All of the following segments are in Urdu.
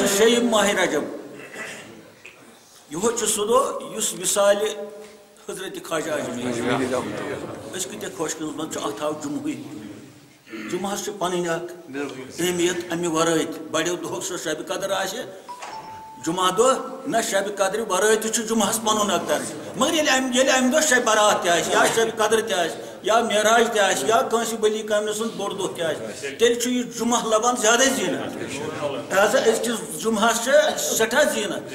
شیب ماہ رجب یہ سہ دہ اس مثال حضرت خواجہ اجمیری اس کتہ خوش قسمت من ات آو جمعہ جمعہ پن اہمیت امہ ورائے بڑو دہ سو شب قدر آسہ جمعہ دہ نہ شب قدر ورائے تہ جمعہ پن اک درج مگر یل امہ دہ شب برات تہ یا شب قدر تہ یا معراج تہ یا کنس بلی کامل سن بوڑ دہ تہ تیل یہ جمعہ لبان زیادہ زینت لہذا أزکِس جمعہس سٹھا زینت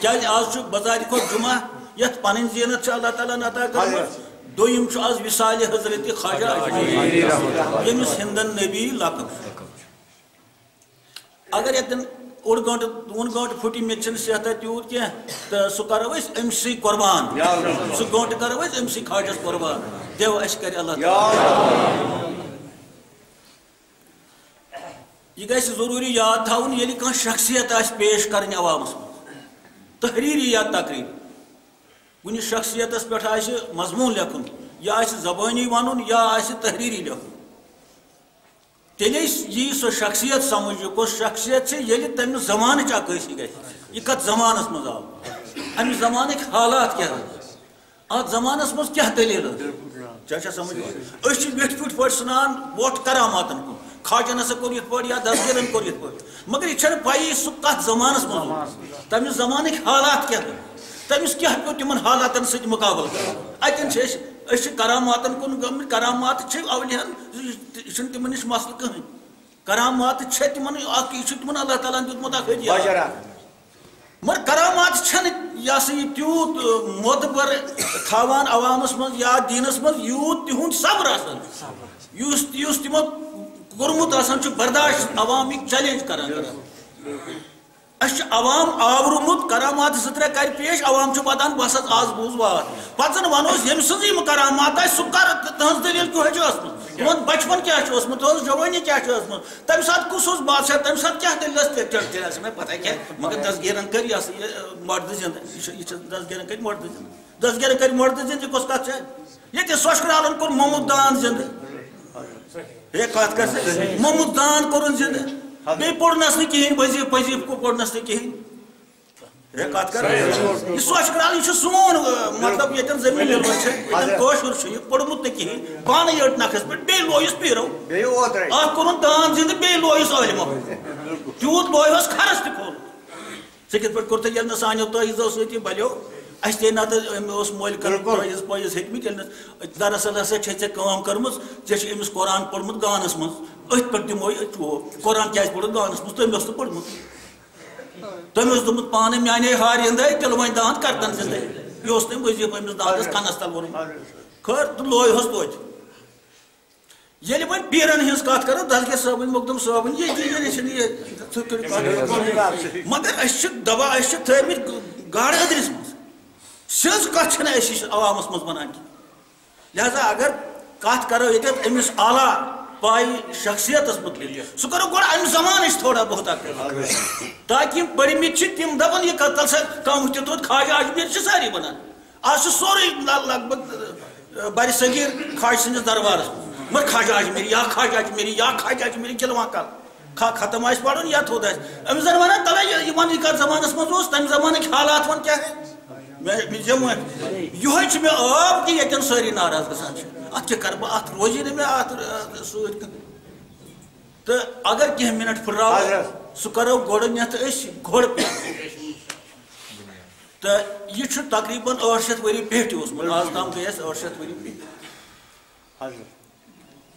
کیاز آز بظاہر کھوت جمعہ یت پن زینت اللہ تعالیٰ عطا کرمت دویم آز وصال حضرت خواجہ اجمیری یمس ہندن نبی لقب اگر یتن اوڑ گنٹ دون گنٹ پھٹی مے چھن صحت تیوت کی تو سہ کرو امسی قربان سہ گنٹ کرو امسی خواجس قربان دیو اس کر اللہ تعالیٰ یہ گھس ضروری یاد تھاؤن ییٚلہِ کانٛہہ شخصیت آسہِ پیش کرٕنۍ عوامس منٛز تحریری یا تقریری کُنہِ شخصیتس پٮ۪ٹھ آسہِ مضموٗن لیکھُن یا آسہِ زبٲنی ونُن یا آسہِ تحریری لیکھُن تیٚلے یی سۄ شخصیت سمجھ یہِ کۄس شخصیت چھِ ییٚلہِ تمہِ زمانٕچ عکٲسی گژھِ یہِ کتھ زمانس منٛز آو امہِ زمانٕکۍ حالات کیٛاہ ٲسۍ اتھ زمانس منٛز کیٛاہ دٔلیٖل ٲس ژےٚ چھا سمجھ أسۍ چھِ ویٹھۍ پٲٹھۍ پٲٹھۍ ژھٕنان ووٹ کراماتن کُن خواجن ہسا کوٚر یِتھ پٲٹھۍ یا دستگیرن کوٚر یِتھ پٲٹھۍ مگر یہِ چھنہٕ پیی سُہ کتھ زمانس منٛز اوس تمہِ زمانٕکۍ حالات کیٛاہ تٔمِس کیٛاہ پیوٚو تِمن حالاتن سۭتۍ مُقابلہٕ کرُن اتٮ۪ن چھِ أسۍ کراماتن کُن گٔمٕتۍ کرامات چھِ اولِیاہن یہِ چھُنہٕ تِمن نِش مسلہٕ کٕہٕنۍ کرامات چھِ تِمن اکھ یہِ چھُ تِمن اللہ تعالیٰ ہن دیُتمُت اکھ ہدیہ مگر کرامات چھنہٕ یہِ ہسا یہِ تیوٗت معتبر تھاوان عوامس منٛز یا دیٖنس منٛز یوٗت تِہُنٛد صبر آسان یُس تِمو کوٚرمُت آسان چھُ برداشت عوامٕکۍ چیلینج کران اَسہِ چھُ عوام آورومُت کرامات زٕ ترٛےٚ کرِ پیش عوام چھُ ودان بس حظ آز بوٗز وات پتہٕ زن ونوس ییٚمہِ سٕنٛز یِم کرامات آسہِ سُہ کر تٕہٕنٛز دٔلیٖل کِہوے چھِ ٲسمٕژ تِہُنٛد بچپن کیٛاہ چھُ اوسمُت تٕہٕنٛز جوٲنی کیٛاہ چھِ ٲسمٕژ تمہِ ساتہٕ کُس اوس بادشاہ تمہِ ساتہٕ کیٛاہ دٔلیٖل ٲس تیٚلہِ آسہِ مےٚ پتہ کینٛہہ مگر دستگیرن کٔرۍ یہِ ہسا یہِ مردٕ زِنٛدٕ یہِ چھِ دستگیرن کٔرۍ مردٕ زِنٛدٕ دستگیرن کٔرۍ مردٕ زِنٛدٕ یہِ کۄس کتھ چھِ ییٚتہِ سۄشکرالن کوٚر محمد دان زِنٛدٕ ہے کتھ کر محمد دان کوٚرُن زِنٛدٕ بیٚیہِ پوٚرنس نہٕ کِہیٖنۍ وظیٖف وظیٖف پوٚرنس نہٕ کِہیٖنۍ ہے کتھ کر یہِ سۄشکرال یہِ چھُ سون مطلب ییٚتٮ۪ن زٔمیٖن ییٚلہِ چھِ ییٚتٮ۪ن کٲشُر چھُ یہِ پوٚرمُت نہٕ کِہیٖنۍ پانہٕ یٔڑ نکھس پٮ۪ٹھ بیٚیہِ لویُس پیٖرو اکھ کوٚرُن دان زِنٛدٕ بیٚیہِ لویُس عٲلمو تیوٗت لویہوس کھرس تہِ کھول ژےٚ کِتھ پٲٹھۍ کوٚرتھٕ ییٚلہِ نہٕ سانیو تٲیٖزو سۭتۍ یہِ بلیو اَسہِ تے نتہٕ أمۍ اوس مٲلۍ کران پٲیِز پٲیِز ہیٚتمٕتۍ ییٚلہِ نہٕ دراصل ہسا چھے ژےٚ کٲم کٔرمٕژ ژےٚ چھُ أمِس قرآن پوٚرمُت گانس منٛز أتھۍ پٮ۪ٹھ دِموے قرآن کیٛازِ پوٚرُتھ گانس منٛز تٔمۍ اوس نہٕ پوٚرمُت تٔمۍ اوس دوٚپمُت پانہٕ میانے ہارِ ہِنٛدے تِلہٕ وۄنۍ داند کرتن زِنٛدے یہِ اوس تٔمۍ وظیٖف أمِس دانٛدس کھنس تل ووٚنمُت خٲر تہٕ لویہوس توتہِ ییٚلہِ وۄنۍ پیٖرن ہٕنٛز کتھ کرو دسگیر صٲبٕنۍ مخدوٗم صٲبٕنۍ یہِ چھِنہٕ یہِ مگر أسۍ چھِ دپان أسۍ چھِ تھٲومٕتۍ گاڈٕ أدرِس منٛز سیٚز کتھ چھنہٕ أسۍ یہِ عوامس منٛز ونان کینٛہہ لہذا اگر کتھ کرو ییٚتٮ۪تھ أمِس اعلیٰ پایہِ شخصیتس متعلق سُہ کرو گۄڈٕ امہِ زمانٕچ تھوڑا بہت تاکہِ یِم پٔرمٕتۍ چھِ تِم دپن یہِ تل سا کانٛہہ تہِ توٚت خواجہ اجمیٖر چھِ سٲری ونان آز چھُ سورُے لگ بگ بر صغیٖر خواجہ سٕنٛدِس دربارس منٛز مگر خواجہ اجمیٖری یا خواجہ اجمیٖری یا خواجہ اجمیٖری گِلوان کل ختم آسہِ پرُن یا تھوٚد آسہِ أمِس زن ونان تلے یہِ ون یہِ کتھ زمانس منٛز اوس تمہِ زمانٕکۍ حالات ون کیٛاہ یِہوے چھُ مےٚ آب کہِ ییٚتٮ۪ن سٲری ناراض گژھان چھِ اتھ کیٛاہ کرٕ بہٕ اتھ روزی نہٕ مےٚ اتھ سۭتۍ تہٕ اگر کینٛہہ مِنٹ پھٕٹراوو سُہ کرو گۄڈٕنیتھ أسۍ گۄڈٕ پٮ۪ٹھ تہٕ یہِ چھُ تقریٖباً 800 ؤری پیٚٹھۍ اوسمُت آز تام گٔے اَسہِ 800 ؤری پیٚٹھۍ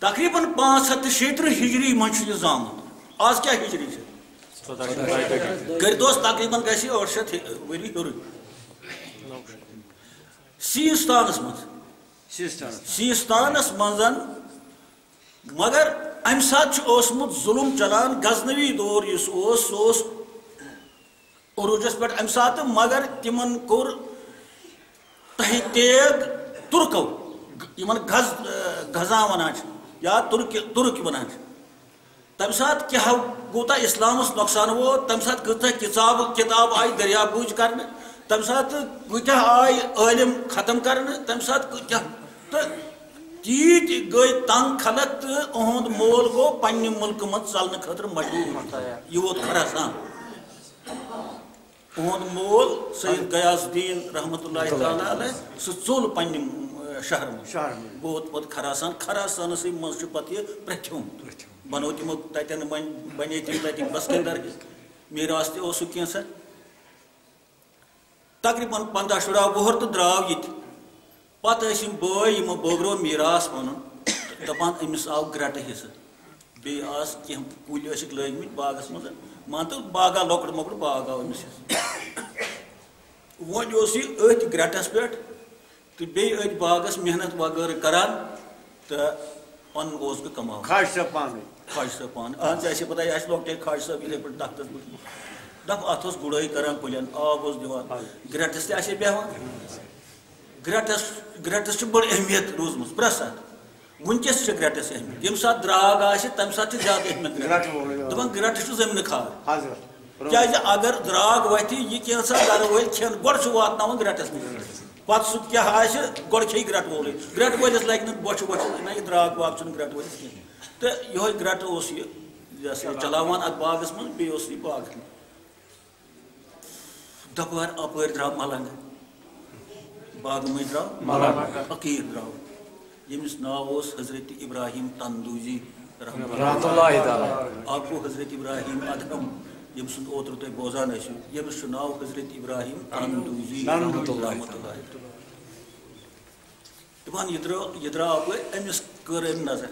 تقریٖباً 530 ہجری منٛز چھُ یہِ زامُت آز کیٛاہ ہجری چھِ کٔرۍتوس تقریٖباً گژھِ 800 ؤری ہیوٚرُے سیٖستانس منٛز سیٖستانس منٛز مگر امہِ ساتہٕ چھُ اوسمُت ظُلم چلان غزنوی دور یُس اوس سُہ اوس عروٗجس پٮ۪ٹھ امہِ ساتہٕ مگر تِمن کوٚر تحقیق تُرکو یِمن غزا ونان چھِ یا تُرک ونان چھِ تمہِ ساتہٕ کیٛاہ کوٗتاہ اسلامس نۄقصان ووت تمہِ ساتہٕ کۭژاہ کِتاب آیہِ دٔریابوٗج کرنہٕ تمہِ ساتہٕ کۭتیاہ آیہِ عٲلِم ختم کرنہٕ تمہِ ساتہٕ کۭتیاہ تہٕ تیٖتۍ گٔے تنگ خلق تہٕ اُہُنٛد مول گوٚو پننہِ مُلکہٕ منٛز ژلنہٕ خٲطرٕ مجبوٗر یہِ ووت خراسان اہد مول سید غیاث الدین رحمۃ اللہ تعالیٰ علیہ سہ ژول پنہ شہر من ووت پتہ کھراسانس مز پتہ یہ پرٛژھیوم بنو تمو تتن بنے تم تتک بسکندر میراث تہ اوسُکھ کینٛژھا تقریباً 15-16 وُہر تو درٛاو ییٚتہِ پتہٕ ٲسۍ یِم بٲے یِمو بٲگرو میراث پنُن دپان أمِس آو گرٛٹہٕ حصہٕ بیٚیہِ آس کینٛہہ کُلۍ ٲسِکھ لٲگۍمٕتۍ باغس منٛز مان تہٕ باغا لۄکُٹ مۄکُٹ باغ آو أمِس حصہٕ وۄنۍ اوس یہِ أتھۍ گرٛٹس پٮ۪ٹھ تہٕ بیٚیہِ أتھۍ باغس محنت وغٲرٕ کران تہٕ پنُن اوس بہٕ کماوان خواجہ صٲب پانہٕ اہن ژےٚ آسہِ پتہ یہِ آسہِ لۄکٹے خواجہ صٲب یِتھٕے پٲٹھۍ تختس پٮ۪ٹھ دپ اتھ اوس گُڈٲے کران کُلٮ۪ن آب اوس دِوان گرٛٹس تہِ آسہِ ہے بیٚہوان گرٛٹس چھِ بٔڑ اہمیت روٗزمٕژ پرٛٮ۪تھ ساتہٕ وٕنکٮ۪س چھِ گرٛٹس اہمیت ییٚمہِ ساتہٕ درٛاگ آسہِ تمہِ ساتہٕ چھِ زیادٕ اہمیت دپان گرٛٹہٕ چھُ زٔمیٖنہٕ کھاد کیازِ اگر درٛاگ وتھِ یہِ کینٛژھا گرٕ وٲلۍ کھٮ۪ن گۄڈٕ چھُ واتناوان گرٛٹس منٛز پتہٕ سُہ کیٛاہ آسہِ گۄڈٕ کھیٚیہِ گرٛٹہٕ وولٕے گرٛٹہٕ وٲلِس لگہِ نہٕ بۄچھِ وۄچھِ نہ یہِ درٛاگ واگ چھُنہٕ گرٛٹہٕ وٲلِس کینٛہہ تہٕ یِہوے گرٛٹہٕ اوس یہِ ہسا چلاوان اتھ باغس منٛز بیٚیہِ اوس یہِ باغس منٛز دپار اپٲرۍ درٛاو ملنگ باغہٕ مٔنٛزۍ درٛاو فقیٖر درٛاو ییٚمِس ناو اوس حضرت ابراہیم تندوزی رحمتہ اللہ تعالیٰ اکھ گوٚو حضرت ابراہیم ادہم ییٚمہِ سُنٛد اوترٕ تُہۍ بوزان ٲسِو ییٚمِس چھُ ناو حضرت ابراہیم تندوزی رحمتہ اللہ دپان یہِ درٛاو اپٲرۍ أمِس کٔر أمۍ نظر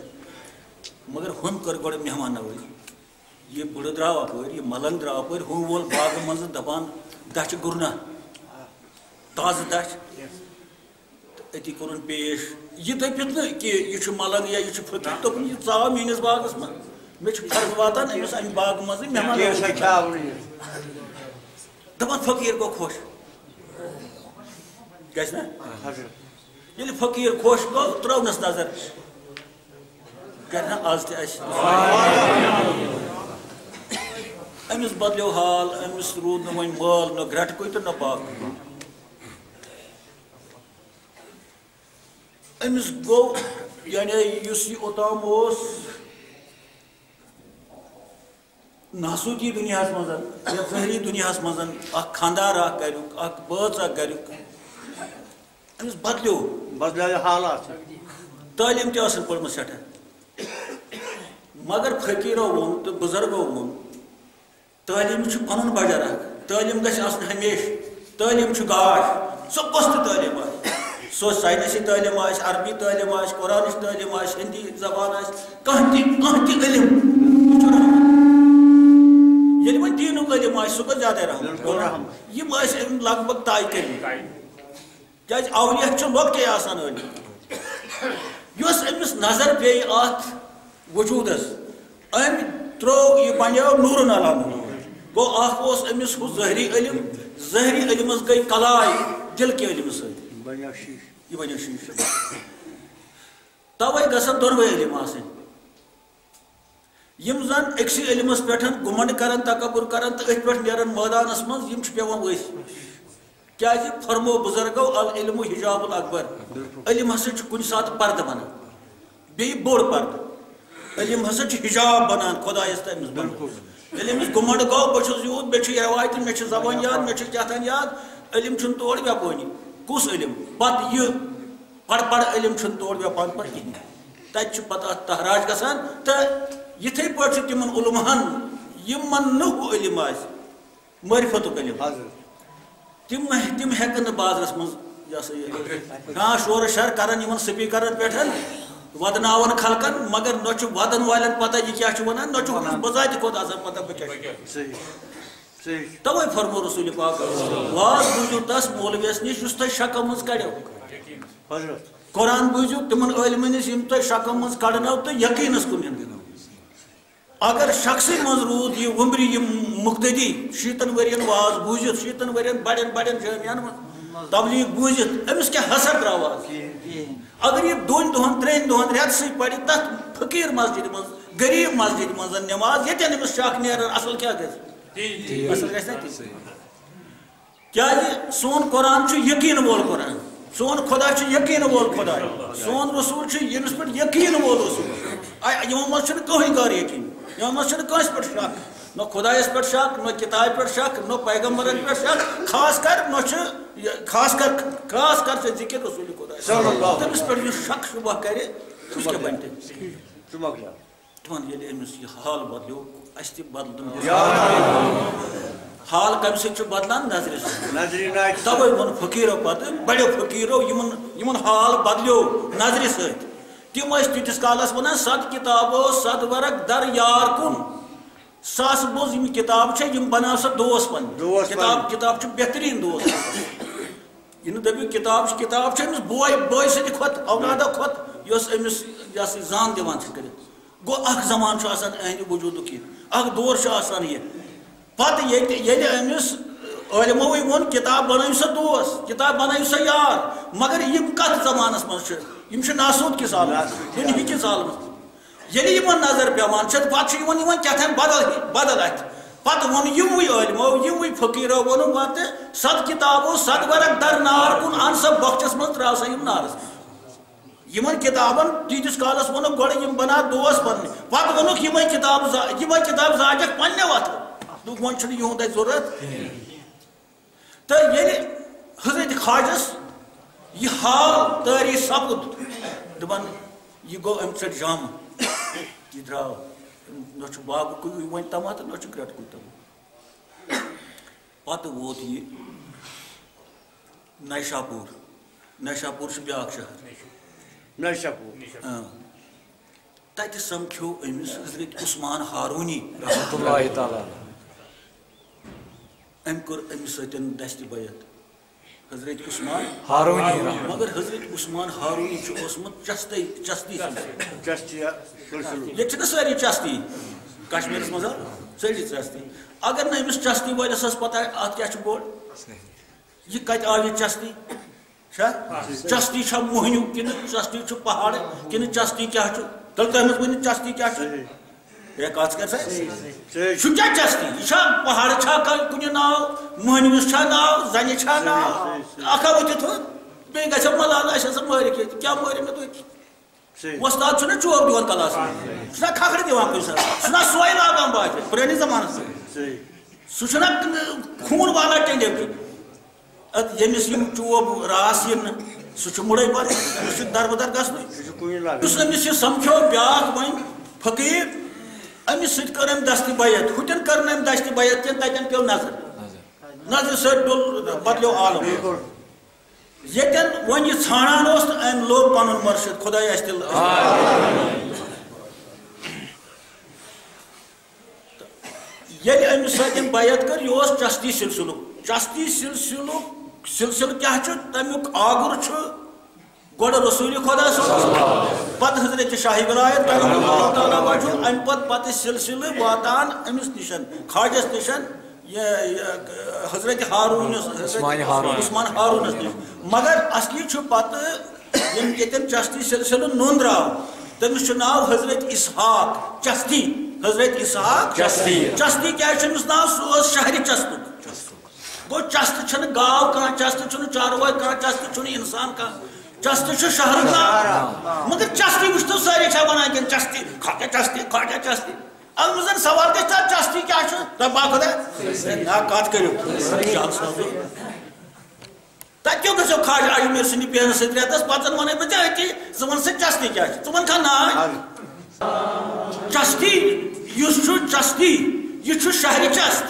مگر ہُم کٔر گۄڈٕ مہمان نوٲزی یہِ بٕڑٕ درٛاو اپٲرۍ یہِ ملنگ درٛاو اپٲرۍ ہُم وول باغہٕ منٛزٕ دپان دچھِ گُرنا تازٕ دچھ تہٕ أتی کوٚرُن پیش یہِ دٔپِتھ نہٕ کہِ یہِ چھُ ملنگ یا یہِ چھُ فقیٖر دوٚپُن یہِ ژاو میٲنِس باغس منٛز مےٚ چھُ فرض واتان أمِس امہِ باغہٕ منٛزٕے مہمان دپان فقیٖر گوٚو خۄش گژھِ نا ییٚلہِ فقیٖر خۄش گوٚو ترٛٲونس نظر کرِ نا آز تہِ اَسہِ أمِس بدلیو حال أمِس روٗد نہٕ وۄنۍ مال نہ گرٛٹہٕ تہٕ نہ باغ أمِس گوٚو یعنی یُس یہِ اوٚتام اوس ناسوٗکی دُنیاہس منٛز یا ظٲہری دُنیاہس منٛز اکھ خانٛدار اکھ گریُک اکھ بٲژ اکھ گریُک أمِس بدلیو حالات تعلیٖم تہِ ٲسٕن پٔرمٕژ سٮ۪ٹھاہ مگر فقیٖرو ووٚن تہٕ بُزرگو ووٚن تعلیٖم چھُ پنُن بجر اکھ تعلیٖم گژھِ آسٕنۍ ہمیشہِ تعلیٖم چھُ گاش سۄ کۄس تہِ تعلیٖم آسہِ سۄ ساینسی تعلیٖم آسہِ عربی تعلیٖم آسہِ قرآنٕچ تعلیٖم آسہِ ہِندی زبان آسہِ کانٛہہ تہِ علم یہِ چھُ رحمت ییٚلہِ وۄنۍ دیٖنُک علم آسہِ سُہ گوٚو زیادَے رحمت یِم ٲسۍ أمۍ لگ بگ طے کٔرمٕتۍ کیازِ اولیا چھِ لۄکٹے آسان أڑۍ یۄس أمِس نظر پیٚیہِ اَتھ وجوٗدس أمۍ ترٛوو یہِ بنیو نوٗرن علا نوٗر گوٚو اکھ اوس أمِس ہُہ ظٲہری علم ظٲہری علمس گٔے کلاے دِل کہِ علمہٕ سۭتۍ یہِ بنیو شیٖشہٕ توے گژھن دۄنوے علم آسٕنۍ یِم زن أکسٕے علمس پٮ۪ٹھ گُمنڈ کران تکبر کران تہٕ أتھۍ پٮ۪ٹھ نیران مٲدانس منٛز یِم چھِ پیٚوان ؤسۍ کیازِ فرمو بُزرگو العلم حجاب الاکبر علم ہسا چھُ کُنہِ ساتہٕ پردٕ بنان بیٚیہِ بوٚڑ پردٕ علم ہسا چھُ حجاب بنان خۄدایس تہٕ أمِس بنان ییٚلہِ أمِس گُمنڈ گوٚو بہٕ چھُس یوٗت مےٚ چھِ رٮ۪وایتہِ مےٚ چھِ زبان یاد مےٚ چھِ کیٛاہ تام یاد علم چھُنہٕ تورٕ وٮ۪پٲنی کُس علم پتہٕ یہِ پڑ علم چھُنہٕ تورٕ وٮ۪پان پتہٕ کِہینۍ تتہِ چھُ پتہٕ اتھ تحراج گژھان تہٕ یِتھٕے پٲٹھۍ چھُ تِمن علمہن یِمن نہٕ ہُہ علم آسہِ معرفتُک علم تِم ہٮ۪کن نہٕ بازرس منٛز یہِ ہسا یہِ کانٛہہ شورٕ شر کران یِمن سپیٖکرن پٮ۪ٹھ ودناون خلقن مگر نہ چھُ ودن والٮ۪ن پتہ یہِ کیٛاہ چھُ ونان نہ چھُ ونان بذاتہِ خۄد آسان پتہ بہٕ کیٛاہ چھُس توے فرمو رسول پاک واز بوٗزِو تس مولوِیس نِش یُس تۄہہِ شکو منٛز کڑیو قرآن بوٗزِو تِمن عٲلمن نِش یِم تۄہہِ شکو منٛز کڑنو تہٕ یقیٖنس کُن یِن اگر شخصٕے منٛز روٗد یہِ وُمبرِ یہِ مُقتدی 60 ؤرین واز بوٗزِتھ 60 ؤرین بڑٮ۪ن جٲمِعن منٛز تبلیٖغ بوٗزِتھ أمِس کیٛاہ حسر درٛاو آز اگر یہِ 2 دۄہن 3 دۄہن رٮ۪تسٕے پرِ تتھ فقیٖر مسجدِ منٛز غریٖب مسجدِ منٛز نٮ۪ماز ییٚتٮ۪ن أمِس شک نیران اصل کیٛاہ گژھِ اصل گژھِ نا تی کیٛازِ سون قرآن چھُ یقیٖن وول قرآن سون خۄدا چھُ یقیٖن وول خۄدا سون رسوٗل چھُ ییٚمِس پٮ۪ٹھ یقیٖن وول رسوٗل یِمو منٛز چھُنہٕ کٕہٕنۍ غٲر یقیٖن یِمو منٛز چھُنہٕ کٲنٛسہِ پٮ۪ٹھ شک نہ خدایس پہ شک نہ کتاب پہ شک نہ پیغمبرن پہ شک خاص کر سے ذکر رسول خدا تمس پہ شک شبہ کرے اس کے بنتے ییٚلہِ أمِس یہِ حال بدلیو اَسہِ تہِ بدلُن حال کمہِ سۭتۍ چھُ بدلان نظرِ سۭتۍ تَوَے ووٚن فقیٖرو پتہٕ بڑیو فقیٖرو یِمن حال بدلیو نظرِ سۭتۍ تِم ٲسۍ تیٖتِس کالس ونان صد کِتابو صد ورق در یار کُن ساس بوز یِم کِتاب چھےٚ یِم بناو سا دوس پنٕنۍ کِتاب چھُ بہتریٖن دوس یہِ نہٕ دٔپِو کِتاب چھِ أمِس بوے سٕنٛدِ کھۄتہٕ اولادو کھۄتہٕ یۄس أمِس یہِ ہسا زان دِوان چھِ کٔرِتھ گو اکھ زمان چھُ آسان اہندِ وجوٗدُک یہِ اکھ دور چھُ آسان یہِ پتہٕ ییٚلہِ أمِس عٲلموٕے ووٚن کِتاب بنٲیِو سا دوس کِتاب بنٲیِو سا یار مگر یِم کتھ زمانس منٛز چھِ یِم چھِ ناسوٗد کِس عالمس دُنہِکِس عالمس ییٚلہِ یِمن نظر پیوان چھِ پتہٕ چھُ یِوان کیٛاہتام بدل اَتھِ پتہٕ ووٚن یِموٕے عٲلمو یِموٕے فقیٖرو ووٚنُن پتہٕ صد کِتابو صد ورق در نار کُن ان سا بۄکھچس منٛز تراو سا یِم نارس یِمن کِتابن تیٖتِس کالس ووٚنُکھ گۄڈٕ یِم بنا دوس پنٕنۍ پتہٕ ووٚنُکھ یِمے کِتاب زاجکھ پننیو اتھو دوٚپ وۄنۍ چھُنہٕ یِہُنٛد اَسہِ ضروٗرت تہٕ ییٚلہِ حضرت خواجس یہِ حال تٲری سپُد دپان یہِ گوٚو امہِ ژٔٹۍ جامہٕ یہِ درٛاو نہ چھُ باغہٕ کُے وۄنۍ تما تہٕ نہ چھُ گرٛٮ۪ٹہٕ کُے تما پتہٕ ووت یہِ نیشاپوٗر چھُ بیٛاکھ شہر تتہِ سمکھیو أمِس حضرت عثمان ہارونی أمۍ کوٚر أمِس سۭتۍ دستہِ بیعت حضرت عثمان ہارونی مگر حضرت عثمان ہارونی چھُ اوسمُت چستی ییٚتہِ چھِنہ سٲری چستی کشمیٖرس منٛز سٲری چستی اگر نہٕ أمِس چستی وٲلِس ٲس پتہ اتھ کیٛاہ چھُ بوٚڑ یہِ کتہِ آو یہِ چستی چستی چھا موہنیو کنہٕ چستی چھُ پہاڑ کنہٕ چستی کیٛاہ چھُ تیٚلہِ تۄہہِ منٛز ؤنِو چستی کیٛاہ چھُ ہے کتھ کر سا چھُ کیٛاہ چستی یہِ چھا پہاڑ چھا کُنہِ ناو موہنوِس چھا ناو زنہِ چھا ناو اکھا ؤتھِتھ بیٚیہِ گژھِ ملال اَسہِ ہسا مٲرِکھ ییٚتہِ کیٛاہ مٲرِو مےٚ تُہۍ وۄستاد چھُنہ چوب دِوان کلاسس منٛز چھُنہ کھکھرِ دِوان کُنہِ ساتہٕ چھُنہ سۄے لاگان باقٕے پرٲنِس زمانس منٛز سُہ چھُنہ خوٗن والان ٹینڈیو کِنۍ ییٚمِس یِم چوب راس یِن نہٕ سُہ چھُ مُڑے پتہٕ أمِس چھُ دربدر گژھنُے یُس أمِس یہِ سمکھیو بیٛاکھ وۄنۍ فقیٖر أمِس سۭتۍ کٔر أمۍ دستہِ بیعت ہُتٮ۪ن کٔر نہٕ أمۍ دستہِ بیعت کینٛہہ تتٮ۪ن پیٚو نظرِ سۭتۍ ڈوٚل بدلیو عالم ییٚتٮ۪ن وۄنۍ یہِ ژھانڈان اوس تہٕ أمۍ لوٚب پنُن مُرشد خۄداے اَسہِ تہِ ییٚلہِ أمِس سۭتۍ أمۍ بیعت کٔر یہِ اوس چستی سلسلہٕ کیٛاہ چھُ تمیُک آگُر چھُ گۄڈٕ رسوٗلِ خۄدا صٲب پتہٕ حضرت شاہی ولایت اللہ تعالیٰ وجوٗ امہِ پتہٕ سلسلہٕ واتان أمِس نِشن خواجس نِشن حضرت عثمان ہارونس نِش مگر اصلی چھُ پتہٕ ییٚمۍ ییٚتٮ۪ن چستی سلسلہٕ نوٚن درٛاو تٔمِس چھُ ناو حضرت اسحاق چستی حضرت اسحاق چستی کیٛازِ چھُ أمِس ناو سُہ اوس شہرِ چستُک گوٚو چستہٕ چھنہٕ گاو کانٛہہ چستہٕ چھُنہٕ چاروٲے کانٛہہ چستہٕ چھُنہٕ اِنسان کانٛہہ چستہٕ چھُ شہرُک ناو مگر چستی وٕچھتو سٲری چھا ونان کِنہٕ چستی کھاٹیا چستی اتھ منٛز سوال گژھِ تتھ چستی کیٛاہ چھُ دپ با خۄدا نا کتھ کٔرِو تتہِ کیٛاہ گژھو خواجہ اجمیٖر سٕنٛدِ بیٚہنہٕ سۭتۍ رٮ۪تس پتہٕ زن ونَے بہٕ ژےٚ أتی ژٕ وَن سا چستی کیٛاہ چھُ ژٕ وَن کھا ناے چستی یُس چھُ چستی یہِ چھُ شہرِ چست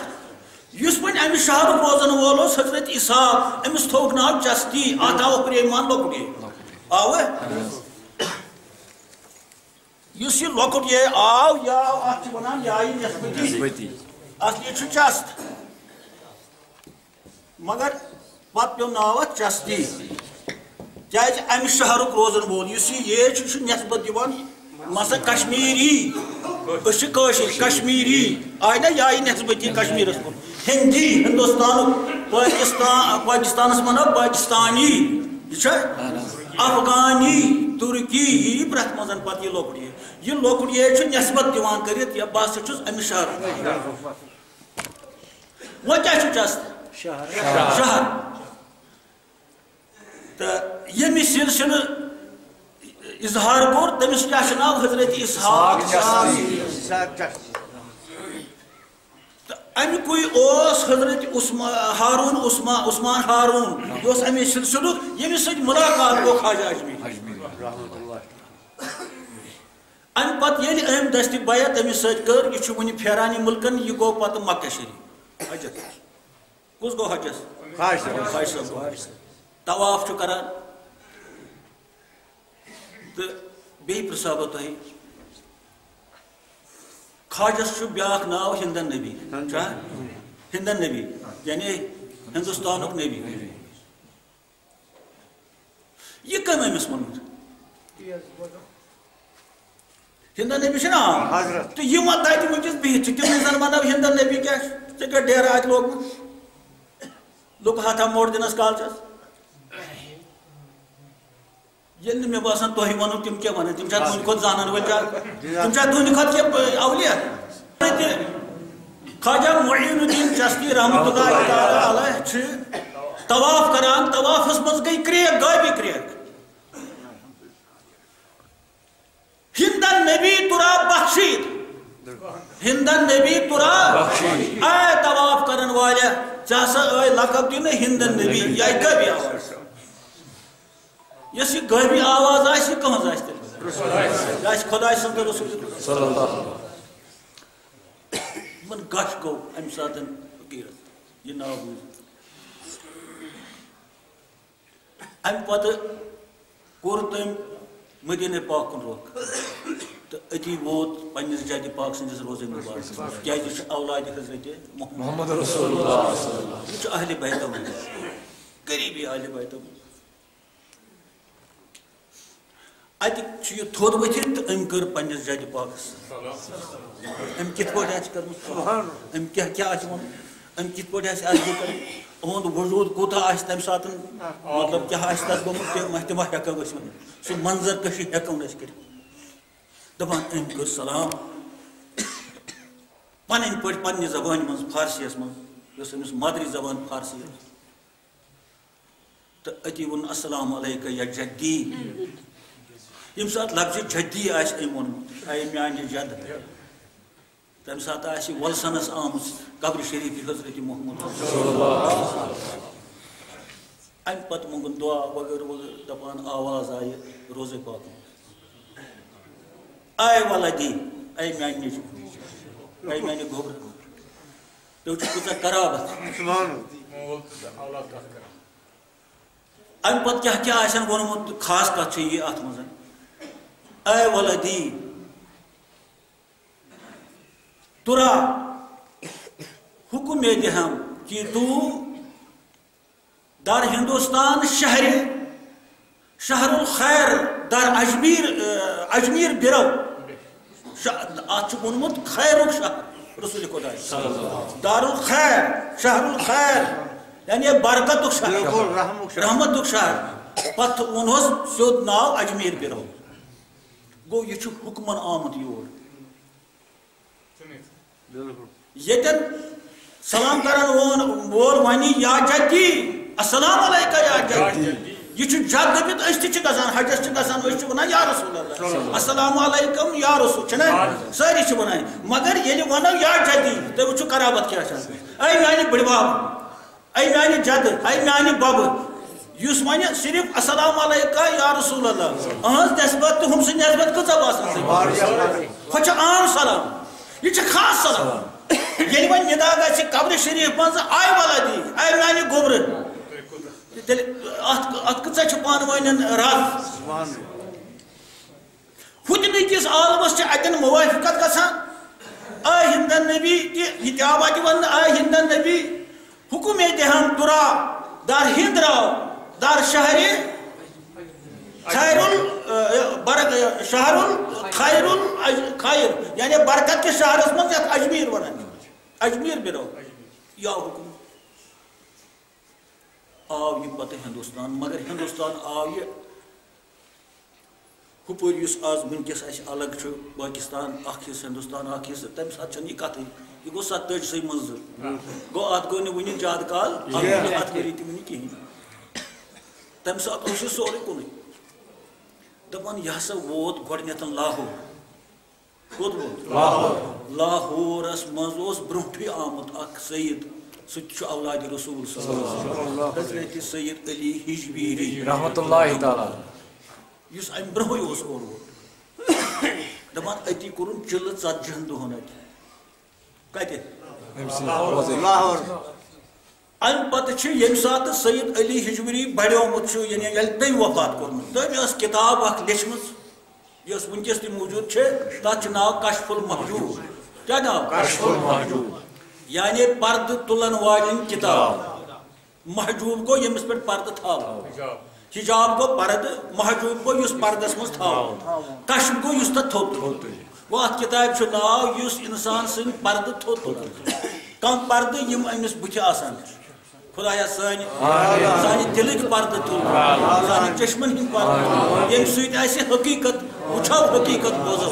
یُس وۄنۍ امہِ شہرُک روزن وول اوس حضرت اسحاق أمِس تھوٚوُکھ ناو چستی اتھ آوُکھ پریمان لۄکُٹ آوٕ یُس یہِ لۄکُٹ یہِ آو یہِ آو اتھ چھِ ونان یایہِ نسبتی اصلی چھُ چست مگر پتہٕ پیوٚو ناو اتھ چستی کیٛازِ امہِ شہرُک روزن وول یُس یہِ چھُ نسبت دِوان مسا کشمیٖری أسۍ چھِ کٲشِر کشمیٖری آیہِ نہ یایہِ نسبتی کشمیٖرس کُن ہندی ہندوستانُک پٲکِستانس ونو پاکستانی یہِ چھا افغانی تُرکی یہِ یی پرٛٮ۪تھ منٛز پتہٕ یہِ لۄکُٹ یہِ چھُ نسبت دِوان کٔرِتھ یا بہٕ ہسا چھُس امہِ شہرُک وۄنۍ کیٛاہ چھُ چست شہر تہٕ ییٚمہِ سلسلہٕ اظہار کوٚر تٔمِس کیٛاہ چھُ ناو حضرت اسحاق امیکوی اوس حضرت ہارون عثمان ہارون یہ اوس امی سلسلک یمس سۭتۍ ملاقات گو خواجہ اجمیری ام پتہ ییٚلہِ أمۍ دستہِ بیعت أمِس سۭتۍ کٔر یہِ چھُ وٕنہِ پھیران یہِ مُلکن یہِ گوٚو پتہٕ مکہ شریٖف حجس کُس گوٚو حجس خواجہ صٲب گوٚو طواف چھُ کران تہٕ بیٚیہِ پرٛژھا بہٕ تۄہہِ خواجس چھُ بیٛاکھ ناو ہندن نبی چھا ہندن نبی یعنی ہندوستانُک نبی یہِ کٔمۍ أمِس ووٚنمُت ہندن نبی چھُ نا تہٕ یہِ ما تتہِ وٕنکیٚس بِہِتھ ژٕ تِمنٕے زن ونو ہندن نبی کیٛاہ چھُ ژےٚ کیٛاہ ڈیرٕ اتہِ لوگمُت لُکہٕ ہتھا موڑ دِنس کالچس ییٚلہِ نہٕ مےٚ باسان تۄہہِ ونو تِم کیٛاہ ونن تِم چھا تُہنٛدِ کھۄتہٕ زانن وٲلۍ زیادٕ تِم چھا تُہنٛدِ کھۄتہٕ کینٛہہ اولیا خواجہ معین الدین چشتی رحمتہ اللہ تعالیٰ علیہ چھِ طواف کران طوافس منٛز گٔے کرٛیک غٲبی کرٛیک ہندن نبی تُرا بخشید ہندن نبی تُرا آے طواف کرن والیہ ژےٚ ہسا آے لقب دِنہٕ ہندن نبی یہِ آیہِ غٲبی آواز یۄس یہِ غٲبی آواز آسہِ یہِ کٕہٕنٛز آسہِ تیٚلہِ یہِ آسہِ خۄداے سٕنٛز تہٕ رسوٗل من گش گوٚو امہِ ساتہٕ فقیٖرس یہِ ناو بوٗزِتھ امہِ پتہٕ کوٚر تٔمۍ مدیٖنہ پاک کُن رخ تہٕ أتی ووت پننِس جدِ پاک سٕنٛدِس روزے مُبارکس کیٛازِ یہِ چھُ اولادِ حضرت محمد رسول اللہ یہِ چھُ اہلِ بیتو منٛز قریٖبی اہلِ بیتو منٛز اتہِ چھُ یہِ تھوٚد ؤتھِتھ تہٕ أمۍ کٔر پننِس جدِ پاکس أمۍ کِتھ پٲٹھۍ آسہِ کٔرمٕژ أمۍ کیٛاہ آسہِ ووٚنمُت أمۍ کِتھ پٲٹھۍ آسہِ عرض کٔرمٕژ اُہُنٛد وجوٗد کوٗتاہ آسہِ تمہِ ساتہٕ مطلب کیٛاہ آسہِ تتھ گوٚمُت تہِ ما ہٮ۪کو أسۍ ؤنِتھ سُہ منظر کٔشی ہٮ۪کو نہٕ أسۍ کٔرِتھ دپان أمۍ کٔر سلام پنٕنۍ پٲٹھۍ پننہِ زبانہِ منٛز فارسیَس منٛز یۄس أمِس مادری زبان فارسی ٲس تہٕ أتی ووٚن السلام علیکم یا جدی ییٚمہِ ساتہٕ لفظِ جدی آسہِ أمۍ ووٚنمُت اے میانہِ جد تمہِ ساتہٕ آسہِ ولسنس آمٕژ قبرِ شریٖف حضرت محمد امہِ پتہٕ منٛگُن دعا وغٲرٕ وغٲرٕ دپان آواز آیہِ روزے پاک آے ولدی اے میانہِ نیٚچوٗ اے میانہِ گوٚبرٕ تُہۍ چھِو کۭژاہ قرابت امہِ پتہٕ کیٛاہ کیٛاہ آسن ووٚنمُت خاص کتھ چھِ یہِ اتھ منٛز اے ولدی تُرا حکم دِہم کہ تو در ہندوستان شہر الخیر در اجمیر برو ات چھُ ووٚنمُت خیرُک شہر رسول خۄداے دار الخیر شہر الخیر یعنی برکتُک شہر رحمتُک شہر پتہٕ ووٚنہوس سیوٚد ناو اجمیر برو گوٚو یہِ چھُ حُکمن آمُت یور ییٚتٮ۪ن سلام کرن وول ونہِ یا جدی السلام علیکم یا جدی یہ جد دپت أسۍ تہِ چھِ گژھان حجس چھِ گژھان أسۍ چھِ ونان یا رسول اللہ السلام علیکم یا رسول چھِنا سٲری چھِ ونان مگر ییٚلہِ ونو یا جدی تُہۍ وٕچھِو قرابت کیٛاہ چھِ آسان اے میانہِ بٕڈبب اے میانہِ جد اے میانہِ ببہٕ یُس وَنہِ صرف السلام علیکم یا رسول اللہ أہٕنٛز نسبت تہٕ ہُم سٕنٛز نسبت کۭژاہ باسان ہۄ چھِ عام سلام یہ چھِ خاص سلام ییٚلہِ وۄنۍ نِدا گژھِ قبرِ شریٖف منٛز آے ولدی اے میانہِ گوٚبرٕ تیٚلہِ اتھ کۭژاہ چھِ پانہٕ ؤنۍ رد ہُتہِ کِس عالمس چھِ اتٮ۪ن موافقت گژھان اے ہندن نبی تہِ یہِ تہِ آو اتہِ وننہٕ اے ہندن نبی حُکم دِہم تُرا در ہند راو در شہر خیر یعنی برکت کے شہرس منٛز یتھ اجمیر ونان اجمیر برو یا حکم آو یہ پتہ ہندوستان مگر ہندوستان آو یہ ہپٲرۍ یُس آز وٕنکیٚس اَسہِ الگ چھُ پاکستان اکھ حصہٕ ہندوستان اکھ حصہٕ تمہِ ساتہٕ چھنہٕ یہِ کتھٕے یہِ گوٚو 47 منٛز گوٚو اتھ گوٚو نہٕ وٕنہِ زیادٕ کال اتھ کٔرِو تہِ وٕنہِ کِہیٖنۍ تمہِ ساتہٕ اوس یہِ سورُے کُنُے دپان یہِ ہسا ووت گۄڈٕنیتھ لاہور لاہورس مز برونٹھے آمت اخ سید سہ اولاد رسول صلی اللہ علیہ وسلم حضرت سید علی ہجویری رحمت اللہ تعالی اس ام برونہے اورمت دپان اتی کورن چلہ 40 دہن اتہ کتہ ام پتہ یم سات سید علی ہجویری بڑیومت یعنی یل تم وفات کورمت تم اس کتاب اخ لیچمت یس ونکس تہ موجود تک ناو کشف المحجوب کیا ناو کشف المحجوب یعنی پرد تلن والن کتاب محجوب گو یمس پہ پرد تھاو حجاب گو پرد محجوب گو یس پردس مز تھاو کشف گو یس تت تھوت گو ات کتاب ناو یس انسان سن پرد تھوت کم پرد یم امس بتھ آسان خدایا سانہ دلک پرد تل سانہ چشمن ہند پرد یم سۭتۍ حقیقت وچھو حقیقت بوزو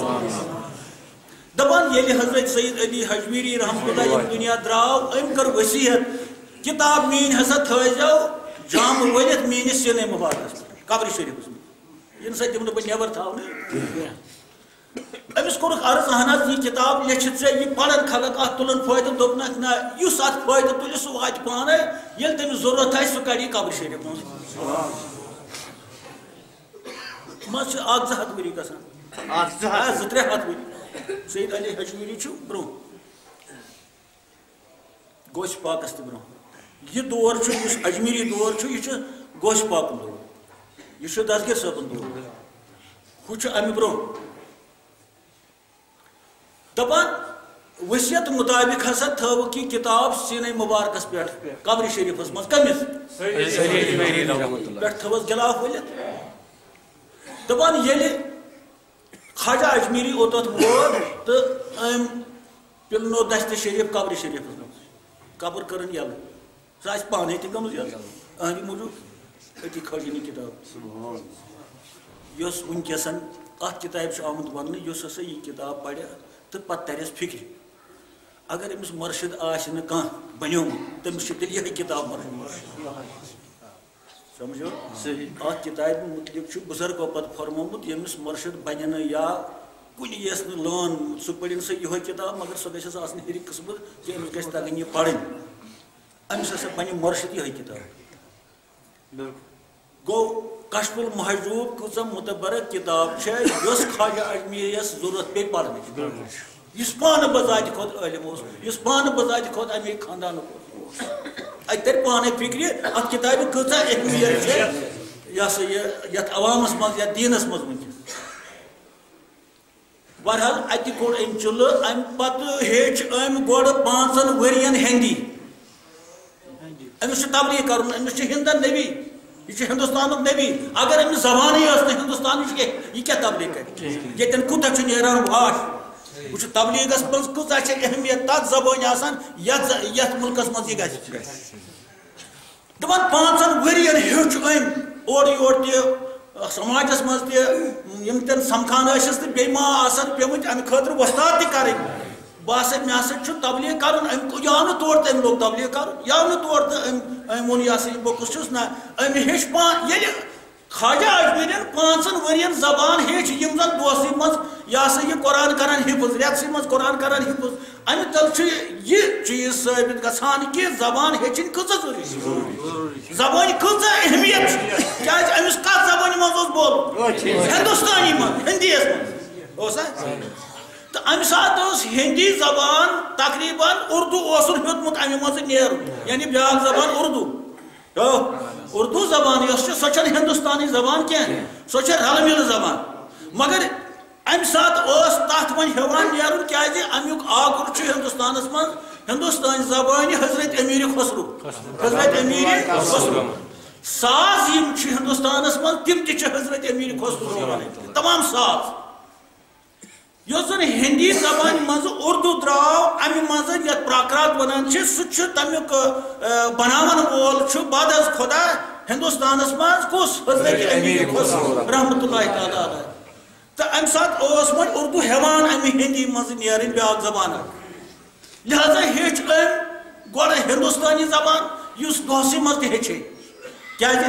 دپان یل حضرت سید علی ہجویری رحمۃ اللہ یم دنیا دراو ام کر وصیت کتاب مین ہسا تھٲیزیو جام ولت میٲنِس سینے مبارکس قبر شریفس منٛز ین سا دِمہٕ نہٕ بہٕ نٮ۪بر تھاونہٕ أمس کوٚرُکھ عرض اہن حظ یہِ کتاب لیٚکھِتھ ژےٚ یہِ پرن خلق اتھ تُلن فٲیدٕ دوٚپنکھ نہ یُس اتھ فٲیدٕ تُلہِ سُہ واتہِ پانے ییٚلہِ تٔمِس ضروٗرت آسہِ سُہ کڑِ یہِ قبر شریف منٛز چھِ 1-2 ہتھ ؤری گژھان 2-3 ہتھ ؤری سید علی ہجویری چھُ برونٛہہ گوش پاکس تہِ برونٛہہ یہِ دور چھُ یُس اجمیری دور چھُ یہِ چھُ گوش پاکُن دور یہِ چھُ دسگیر صٲبُن دور ہُہ چھُ امہِ برونٛہہ دپان وصیت مطابق ہسا تھوک یہ کتاب سینے مبارکس پہ قبر شریفس مز کمس پہ تھوس غلاف ولت دپان یل خواجہ اجمیری اوتت ووت تو ام پلنو دست شریف قبر شریفس مز قبر کرن یل سہ پانے تہ گمز یل اہندِ موجود اتی کھجن یہ کتاب یس ونکسن ات کتاب آمت ون اس ہسا یہ کتاب پڑھ تو پتہ ترس فکر اگر امس مرشد آہ کھانا بنیومت تمس تیل یہ کتاب مرشد سمجھو ات کتاب متعلق بزرگو پتہ فرمومت یمس مرشد بنہ یا کن یس لان سہ پڑھن سا یہ کتاب مگر سہ گھس آسن ہر قسمت کہ امس گھس تگن یہ پڑھن امس ہسا بنہ مرشد یہ کتاب گو کشف المحجوب کۭژاہ متبرک کتاب یس خواجہ اجمیریس ضرورت پے پڑھنے اس پانہ بذات کھت عالم اس پانہ بذات کھت امیر خاندان ات تر پانے فکر ات کتاب کۭژاہ اہمیت یہ سا یتھ عوامس مز یا دینس مز ونکس بہرحال اتہ کوٚڑ أمۍ چلہ ام پتہ ہیٚچھ أمۍ گۄڈٕ 5 ؤرین ہندی أمس چھُ تبلیغ کرُن أمس چھُ ہندن نبی یہ ہندوستان نبی اگر امس زبان ہندوستان یہ کیا تبلیغ کر یتن کوتاہ نیران واش وہ تبلیغس مز کۭژاہ اہمیت تک زبان آسان یتھ ملکس مز یہ گژھِ دپان 5 ؤرین ہیوٚچھ أمۍ اور یور تہ سماجس مز تہ یم تن سمکھان ٲسِس تہٕ بیٚیہِ ما آسان پیٚمٕتۍ امہِ خٲطرٕ وۄستاد تہِ کرٕنۍ باسان مےٚ ہسا چھُ تبلیغ کرُن أمۍ یاو نہٕ تور تہٕ أمۍ لوگ تبلیغ کرُن یاو نہٕ تور تہٕ أمۍ ووٚن یہ سا یہِ بہٕ کُس چھُس نہ أمۍ ہیٚچھ ییٚلہِ خواجہ اجمیرین 5 ؤرین زبان ہیٚچھ یم زن دوسٕے منٛز یہ سا یہ قرآن کران حفظ رٮ۪تسٕے منٛز قرآن کران حفظ امہِ تل چھُ یہِ چیٖز ثٲبت گژھان کہ زبان ہیٚچھِنۍ کۭژاہ ضروٗری زبانہِ کۭژاہ اہمیت چھِ کیازِ أمِس کتھ زبانہِ منٛز اوس بولُن ہندوستانی منٛز ہندیس منٛز اوسا تو امہ سات ہندی زبان تقریباً اردو اوسن ہیوتمت امہ مز نیرن یعنی بیاکھ زبان اردو زبان یس سو ہندوستانی زبان کی سو رل مل زبان مگر امہ سات تر ون ہیوان نیرن کیازِ امیک آگر ہندوستانس من ہندوستانی زبان حضرت امیر خسرو حضرت امیر خسرو ساز یم ہندوستانس من تم تہ حضرت امیر خسرو تمام ساز یس زن ہندی زبان مز اردو دراو امہ مز یت پراکرات ونان سہ تمیک بناون وول بعد از خدا ہندوستانس مز کس حضرت امیر خسرو رحمۃ اللہ تعالی علیہ تو امہ سات وۄنۍ اردو ہیوان امہ ہندی مز نیرن بیاکھ زبان لہذا ہیٚچھ أمۍ گۄڈٕ ہندوستانی زبان یُس دۄہسٕے منٛز تہِ ہیٚچھے کیازِ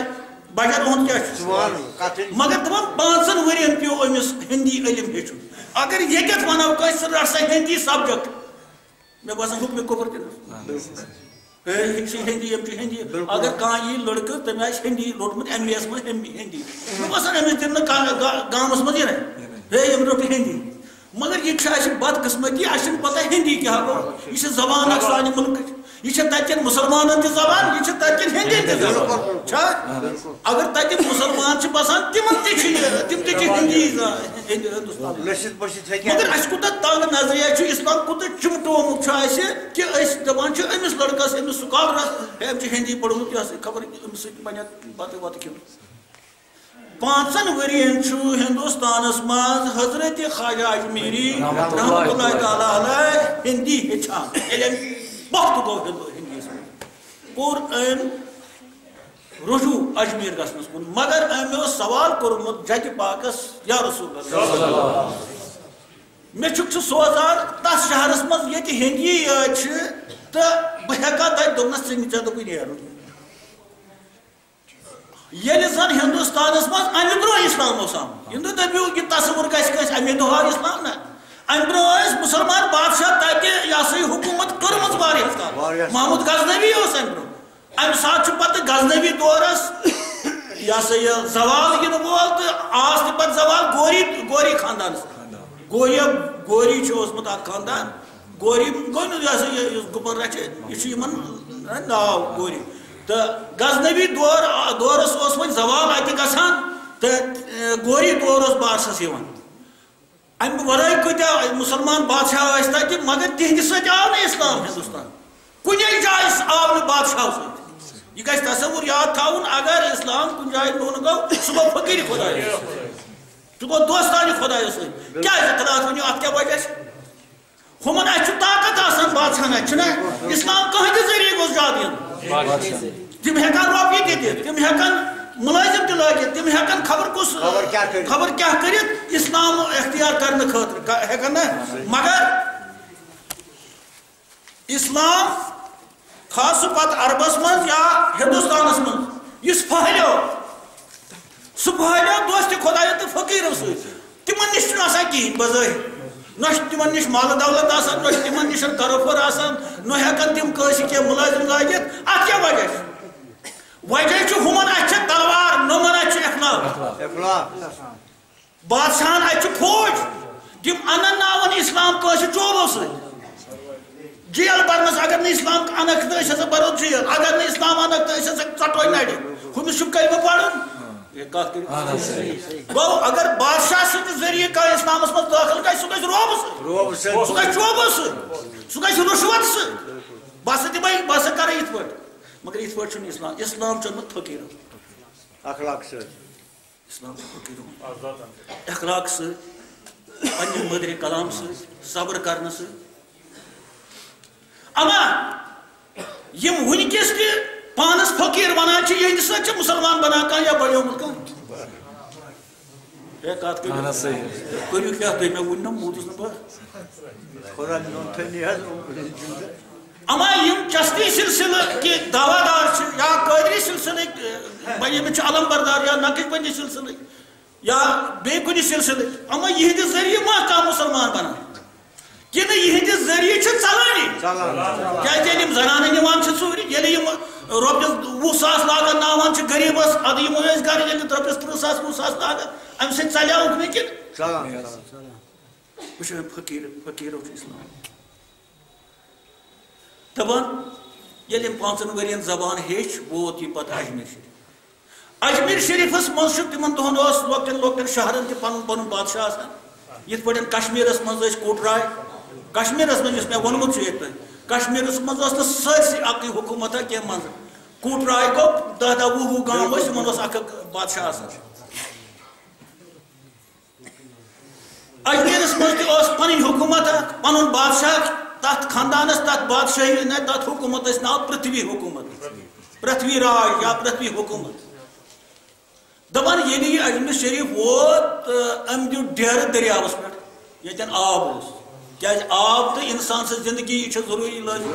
بجر اہد کیا مگر دپان 5 ورین پیو امس ہندی علم ہیچن اگر یکت ونو کہ رٹ سا ہندی سبجیکٹ مے باسان ہک مے کفر ہندی ہندی اگر کان یہ لڑکہ تم ہندی لوٹمت ایم بی ایس من ہندی مے باسان امس دن گامس مز یہ روٹ ہندی مگر یہ بد قسمتی اس پتہ ہندی کیا گو یہ زبان اک سانہ ملک یہ تتین مسلمانن تہ زبان یہ تتین ہندی تہ زبان اگر تتین مسلمان بسان تم تہ ہندی مگر اس کوتہ تنگ نظریہ اسلام کوتہ چمٹومت کہ دپان امس لڑکس امس سکالرس ام ہندی پڑھمت یہ خبر امس سب بنیا بتہ وتہ کھین 5 ورین ہندوستانس مز حضرت خواجہ اجمیری رحمۃ اللہ تعالی علیہ ہندی ہچان علم بہت گو ہندیس کور رجوع اجمیر گھنس کن مگر ام سوال کورمت جج پاکس یا رسول اللہ مے چھک سوزان تس شہرس مز یہ ہندی یاد تو بہ ہیکا تک دونس ژے دپی نیرن یل زن ہندوستانس مز امہ برو اسلام آمت یم دپیو یہ تصور گھس امہ دہ اسلام نا ام برو مسلمان بادشاہ تک یہ سا حکومت کرمت محمود غزنوی ام برو ام سات پتہ غزنوی دورس یہ سا یہ زوال ین وول تو آس تہ زوال گوری خاندان گوری اوسمت اخ خاندان گوری گو نا یہ سا یہ گپن رچے یہ ناو گوری تو غزنوی دورس وہ زوال اتہ گھان تو گوری دور بادشاہس امہ ورائے کتیا مسلمان بادشاہ تک مگر تہند ست آو نا اسلام ہندوستان کن جائے آو نا بادشاہ ست یہ گھس تصور یاد تھاون اگر اسلام کن جائے نون گو سہ گو فقیر خدا سہ گو دوستان خدا ست کیا اختلاف ونو ات کیا وجہ ہمن طاقت آسان بادشاہ اتنا اسلام کہاں ذریعہ گوس جاد تم ہیکان روپیے دت تم ہیکان ملازم تہ لگت تم ہیکان خبر کیا کرت اسلام اختیار کرنے خاطر ہیکان نا مگر اسلام خاص پت عربس من یا ہندوستانس من اس پھہلیو سہ پھہلیو دوست خدا تو فقیرو ست تمن نش آسان کہین بظاہر نہ تمن نش مال دولت آسان نہ تمن نش ترفر آسان نہ ہیکان تم کٲنٛسہِ کینٛہہ ملازم لاگت ات کیا وجہ ہمن اتھ تلوار نمن اتھ اخلاق بادشاہن اتھ فوج تم انن ناون اسلام کٲنٛسہِ چوبو ست جیل برنس اگر نہ اسلام انک تو اسے برو جیل اگر نہ اسلام انک تو اسے ژٹو نڑ ہمس چھ کلمہ پڑھن گو اگر بادشاہ ست ذریعہ کا اسلامس مز داخل گژھِ سہ گژھِ روب سہ گژھِ چوبو سہ گژھِ رشوت سہ بس دمے بس کر یت پٲٹھۍ مگر یت پٲٹھۍ چھُنہٕ اسلام اسلام چونمت فقیرو اخلاق سے اسلام فقیرو اخلاق سے پنہ مدر کلام سے صبر کرنے سے اما یم ونکس تہ پانس فقیر ونان یہ سچ مسلمان بنان کان یا بڑیومت کان کت کرو کیا تھی مے ون نا موتس نا اما یم چشتی سلسلہ کہ دعوی دار یا قادری سلسلہ یم علم بردار یا نقش بندی سلسلہ یا بے کن سلسلہ اما یہ ذریعہ ما کا مسلمان بنان کہ یہ ذریعہ ثلانی کیا زنانہ نوان ژوٗرِ ییٚلہِ یِم رۄپیس 20,000 لاگان ناوان غریبس ادٕ یِمو ٲسۍ گرِ ییٚلہِ رۄپیس 30,000 20,000 لاگان امہِ سۭتۍ ژلیٛاوُکھ نہٕ کِنہٕ وٕچھو فقیٖرو چھُ اسلام دپان ییٚلہِ أمۍ 5 ؤرین زبان ہیٚچھ ووت یہِ پتہٕ اجمیر شریفس منٛز چھُ تِمن دۄہن اوس لۄکٹٮ۪ن لۄکٹٮ۪ن شہرن تہِ پنُن پنُن بادشاہ آسان یِتھ پٲٹھۍ کشمیٖرس منٛز ٲسۍ کوٹراے کشمیٖرس منٛز یُس مےٚ ووٚنمُت چھُ ییٚتہِ تۄہہِ کشمیٖرس منٛز ٲس نہٕ سٲرسٕے اکٕے حکوٗمتا کینٛہہ منٛزٕ کوٹراے گوٚو 10-20 گام ٲسۍ یِمن اوس اکھ بادشاہ آسان اجمیرس منٛز تہِ ٲس پنٕنۍ حکوٗمت اکھ پنُن بادشاہ تتھ خاندانس تتھ بادشاہی نہ تتھ حکوٗمت ٲسۍ ناو پرتھوی حکوٗمت پرتھوی راج یا پرتھوی حکوٗمت دپان ییٚلہِ یہِ اجمیر شریف ووت أمۍ دیُت ڈیرٕ دٔریاوس پٮ۪ٹھ ییٚتٮ۪ن آب اوس کیٛازِ آب تہٕ اِنسان سٕنٛز زِندگی یہِ چھِ ضروٗری لٲزِم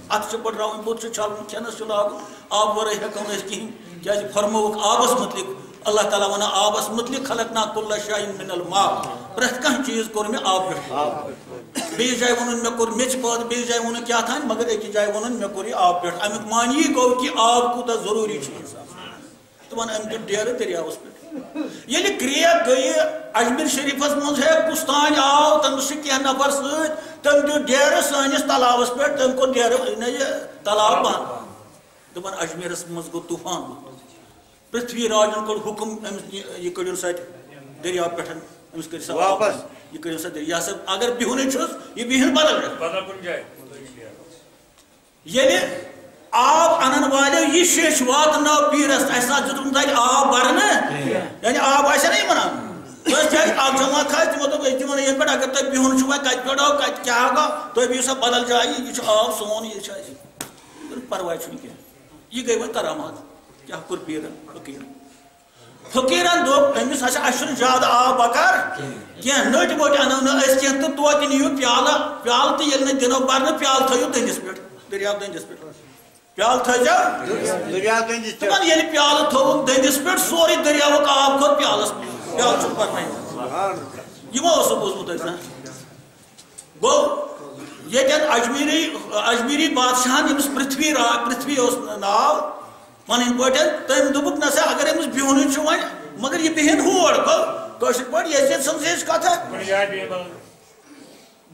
اَتھٕ چھِ پٔٹراوٕنۍ بُتھ چھُ چھَلُن کھٮ۪نَس چھُ لاگُن آب وَرٲے ہٮ۪کو نہٕ أسۍ کِہیٖنۍ کیٛازِ فرمووُکھ آبَس مُتعلِق اللہ تعالیٰ وَنان آبَس مُتعلِق خلقنا کُلَّ شَیْءٍ مِنَ الْماء پرٛٮ۪تھ کانٛہہ چیٖز کوٚر مےٚ آب پٮ۪ٹھ بیٚیِس جایہِ ووٚنُن مےٚ کوٚر میٚژِ پٲدٕ بیٚیِس جایہِ ووٚنُن کیٛاہ تام مگر أکِس جایہِ ووٚنُن مےٚ کوٚر یہِ آب پٮ۪ٹھ اَمیُک معنی یی گوٚو کہِ آب کوٗتاہ ضروٗری چھُ اِنسان تِمَن أمۍ دیُت ڈیرٕ دٔریاوَس پٮ۪ٹھ ییٚلہِ کرٛیک گٔیہِ اجمیٖر شریٖفَس منٛز ہے کُس تانۍ آو تٔمِس چھِ کینٛہہ نفر سۭتۍ تٔمۍ دیُت ڈیرٕ سٲنِس تلاوَس پٮ۪ٹھ تٔمۍ کوٚر ڈیرٕ یہِ تلاو بنٛد دوٚپُن اجمیٖرَس منٛز گوٚو طوٗفان پرٛتھوی راجَن کوٚر حُکُم أمِس یہِ کٔڑِو سا دٔریاو پٮ۪ٹھ أمِس کٔرِو سا واپس یہِ کٔرِو سا یہِ ہسا اگر بِہُنٕے چھُس یہِ بِہِن بدل جایہِ ییٚلہِ آب اَنن والیو یہِ شیٚش واتنٲو پیٖرَس اَسہِ نہ دیُتُن تَتہِ آب بَرنہٕ یعنی آب آسہِ نہ یِمن اَنُن کیٛازِ اکھ جماعت کھژِ تِمو دوٚپ أسۍ دِمو نہٕ ییٚتہِ پٮ۪ٹھ اگر تۄہہِ بِہُن چھُ وۄنۍ کَتہِ پٮ۪ٹھ آو کَتہِ کیٛاہ گوٚو تُہۍ بِہِو سا بدل جایہِ یہِ چھُ آب سون یہِ چھُ اَسہِ پرواے چھُنہٕ کینٛہہ یہِ گٔے وۄنۍ کرامات کیٛاہ کوٚر پیٖرن فقیٖرن دوٚپ أمِس ہسا اَسہِ چھُنہٕ زیادٕ آب بکار کینٛہہ نٔٹۍ ؤٹۍ اَنو نہٕ أسۍ کینٛہہ تہٕ توتہِ نِیِو پیالہٕ تہٕ ییٚلہِ نہٕ دِنو بَرنہٕ پیالہٕ تھٲیِو دٔنٛدِس پٮ۪ٹھ دٔریاو دٔنٛدِس پٮ۪ٹھ پیالہٕ تھٲیزیو دَپان ییٚلہِ پیالہٕ تھووُکھ دٔنٛدِس پٮ۪ٹھ سورُے دٔریاوُک آب کھوٚت پیالَس منٛز پیالہٕ چھُنہٕ بَرناوُن یِمو اوسُکھ بوٗزمُت اَسہِ نہ گوٚو ییٚتٮ۪ن اجمیٖری بادشاہن ییٚمِس پرٛتھوی اوس ناو پَنٕنۍ پٲٹھۍ تٔمۍ دوٚپُکھ نہ سا اگر أمِس بِہُنٕے چھُ وۄنۍ مگر یہِ بِہِن ہور گوٚو کٲشِر پٲٹھۍ ییٚژِ سٕنٛز کَتھا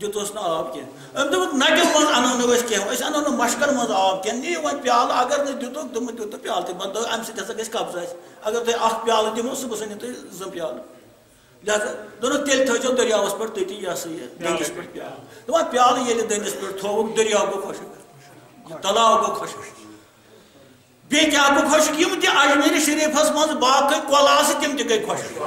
دیُتُس نہٕ آب کینٛہہ أمۍ دوٚپُکھ نَٹیو منٛز اَنو نہٕ أسۍ کینٛہہ أسۍ اَنو نہٕ مَشکَن منٛز آب کینٛہہ نِیِو وۄنۍ پیالہٕ اگر نہٕ دِتُکھ تِمو دیُت نہٕ پیالہٕ تہِ بنٛد دوٚپ اَمہِ سۭتۍ ہسا گژھِ قبضہٕ اَسہِ اگر تۄہہِ اکھ پیالہٕ دِمو صُبحس أنِو تُہۍ 2 پیالہٕ لہٰذا دوٚپُکھ تیٚلہِ تھٲیزیو دٔریاوَس پٮ۪ٹھ تٔتی یہِ ہسا یہِ دٔنٛدِس پٮ۪ٹھ پیالہٕ دَپان پیالہٕ ییٚلہِ دٔنٛدِس پٮ۪ٹھ تھووُکھ دٔریاو گوٚو خۄشک تلاو گوٚو خۄشک بیٚیہِ کیٛاہ گوٚو خۄشک یِم تہِ اجمیٖر شریٖفَس منٛز باقٕے کۄلہٕ آسہٕ تِم تہِ گٔے خۄشک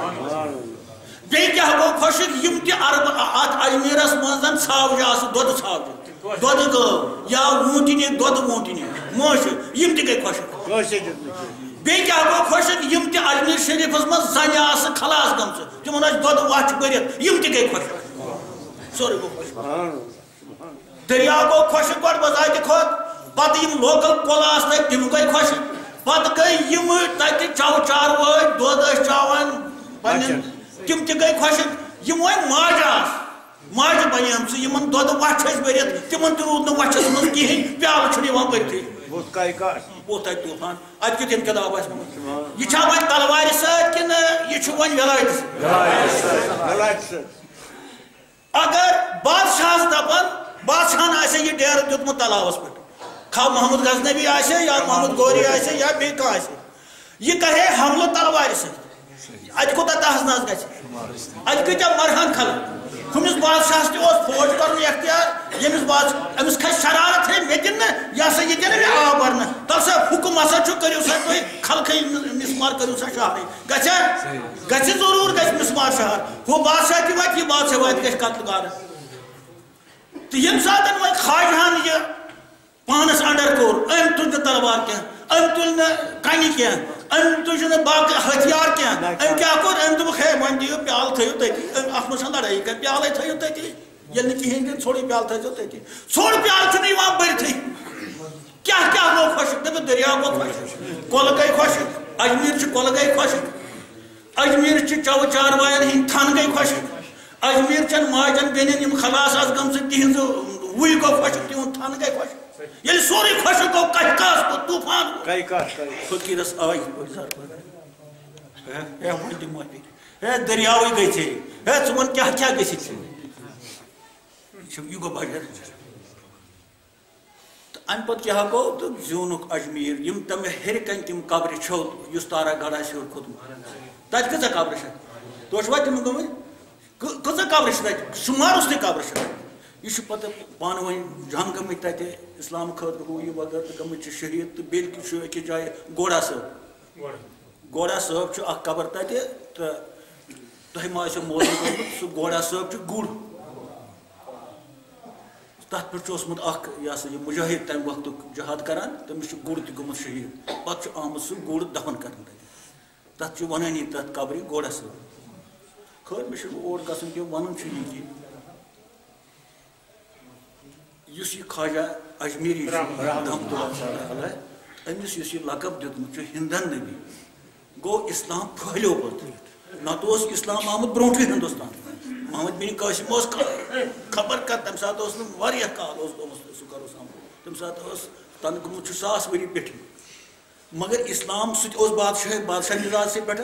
بیٚیہِ کیٛاہ گوٚو خۄشک یِم تہِ اَتھ اجمیٖرَس منٛز ژھاوجہِ آسہٕ دۄدٕ ژھاوجہِ دۄدٕ گٲو یا ووٗنٛٹِنہِ دۄدٕ ووٗنٛٹِنہِ مٲشہِ یِم تہِ گٔے خۄشک بیٚیہِ کیٛاہ گوٚو خۄشک یِم تہِ اجمیٖر شریٖفَس منٛز زَنہِ آسہٕ خلاص گٔمژٕ تِمن ٲسۍ دۄدٕ وَچھ بٔرِتھ یِم تہِ گٔے خۄشک سورُے گوٚو خۄشک دٔریاو گوٚو خۄشک گۄڈٕ بَزاتہِ کھۄتہٕ پَتہٕ یِم لوکَل کۄلہٕ آسہٕ تَتہِ تِم گٔے خۄشک پَتہٕ گٔے یِمہٕ تَتہِ چَو چاروٲے دۄد ٲسۍ چاوان پنٛنٮ۪ن تِم تہِ گٔے خۄشک یِم وۄنۍ ماجہِ آسہٕ ماجہِ بَنیمژٕ یِمن دۄدٕ وَچھ ٲسۍ بٔرِتھ تِمن تہِ روٗد نہٕ وَچھَس منٛز کِہیٖنۍ پیالہٕ چھُنہٕ یِوان بٔرتھٕے ووت تَتہِ طوٗفان اَتہِ کیُتھ اِنقلاب آسہِ گوٚمُت یہِ چھا وۄنۍ تلوارِ سۭتۍ کِنہٕ یہِ چھُ وۄنۍ وٮ۪لایتہِ سۭتۍ اگر بادشاہس دَپان بادشاہن آسہِ یہِ ڈیرٕ دیُتمُت تلاوَس پٮ۪ٹھ خواہ محمد غزنوی آسہِ یا محمد غوری آسہِ یا بیٚیہِ کانٛہہ آسہِ یہِ کَرِ ہے حملہٕ تلوارِ سۭتۍ اَتہِ کوٗتاہ تحس نحس گژھِ اَتہِ کۭتیاہ مَرہن خلق ہُمِس بادشاہس تہِ اوس فوج کَرُن اختیار ییٚمِس أمِس کھسہِ شرارت ہے مےٚ دِن نہٕ یہِ ہسا یہِ دِنہٕ مےٚ آب بَرنہٕ تَل سا حُکُم ہسا چھُ کٔرِو سا تُہۍ خلقٕے مِسمار کٔرِو سا شہرٕے گژھِ ضروٗر گژھِ مِسمار شہر ہُہ بادشاہ تہِ واتہِ یہِ بادشاہ واتہِ گژھِ قتلہٕ گارٕ تہٕ ییٚمہِ ساتہٕ وۄنۍ خواجہن یہِ پانَس اَنڈر کوٚر أمۍ تُل نہٕ تلوار کینٛہہ أمۍ تُل نہٕ کَنہِ کینٛہہ أمۍ تُج نہٕ باقٕے ہتھیار کینٛہہ أمۍ کیٛاہ کوٚر أمۍ دوٚپُکھ ہے وۄنۍ دِیِو پیالہٕ تھٲیِو تٔتی اَتھ منٛز چھَنہٕ لڑٲیی کَرِ پیالَے تھٲیِو تٔتی ییٚلہِ نہٕ کِہیٖنۍ دِنۍ ژھوٚرُے پیالہٕ تھٲیزیو تٔتی ژھوٚر پیالہٕ چھُنہٕ یِوان بٔرتھٕے کیٛاہ کیٛاہ گوٚو خۄشک دٔپِکھ دٔریاو گوٚو خۄشک کۄلہٕ گٔے خۄشک اجمیٖرچہِ کۄلہٕ گٔے خۄشک اجمیٖرچہِ چَوٕ چاروایَن ہِنٛدۍ تھن گٔے خۄشک اجمیٖرچٮ۪ن ماجٮ۪ن بیٚنٮ۪ن یِم خلاص آسہٕ گٔمژٕ تِہنٛزٕ وُے گوٚو خۄشک تِہُنٛد تھن گٔے خۄشک ییٚلہِ سورُے خۄشک گوٚو کَتھِ کاس گوٚو طوٗفان فقیٖرَس آے ہے وۄنۍ دِمو ہے دٔریاوٕے گٔے ژےٚ ہے ژٕ وَن کیٛاہ کیٛاہ گٔژھِتھ یہِ گوٚو بَجر تہٕ اَمہِ پَتہٕ کیٛاہ گوٚو تہٕ زیوٗنُکھ اجمیٖر یِم تِم ہیٚرِ کَنہِ تِم قبرِ چھو یُس تارا گڑھ آسہِ ہیوٚر کھوٚتمُت تَتہِ کۭژاہ قبرٕ چھِ توتہِ چھُوا تِم گٔمٕتۍ کۭژاہ قبرٕ چھِ تَتہِ شُمارُس تہِ قبرٕ چھِ تَتہِ یہِ چھُ پَتہٕ پانہٕ ؤنۍ جنٛگ گٔمٕتۍ تَتہِ اِسلام خٲطرٕ ہُہ یہِ وغٲرٕ تہٕ گٔمٕتۍ چھِ شہیٖد تہٕ بیٚیہِ چھُ أکِس جایہِ گوڑا صٲب چھُ اکھ قبر تَتہِ تہٕ تۄہہِ ما آسیو معلوٗم کوٚرمُت سُہ گوڑا صٲب چھُ گُر تَتھ پٮ۪ٹھ چھُ اوسمُت اکھ یہِ ہسا یہِ مُجاہِد تَمہِ وقتُک جہاد کران تٔمِس چھُ گُر تہِ گوٚمُت شہیٖد پَتہٕ چھُ آمُت سُہ گُر دفن کرنہٕ تَتہِ چھُ وَنٲنی تَتھ قبرِ گوڑا صٲب خٲر مےٚ چھُنہٕ اور گژھُن کینٛہہ وَنُن چھُ یہِ کہِ یُس یہِ خواجہ اجمیری رحمۃ اللہ علیہ أمِس یُس یہِ لقب دیُتمُت چھُ ہِندن نبی گوٚو اِسلام پھٔہلیو پتہٕ نتہٕ اوس اِسلام آمُت برونٛٹھٕے ہندوستان محمد بن قاسم اوس خبر کر تمہِ ساتہٕ اوس نہٕ واریاہ کال اوس گوٚمُت سُہ کروس آمُت تمہِ ساتہٕ اوس تنہٕ گوٚمُت چھُ 1000 ؤری پیٚٹھۍ مگر اِسلام سُہ تہِ اوس بادشاہ مِزاج سۭتۍ پٮ۪ٹھ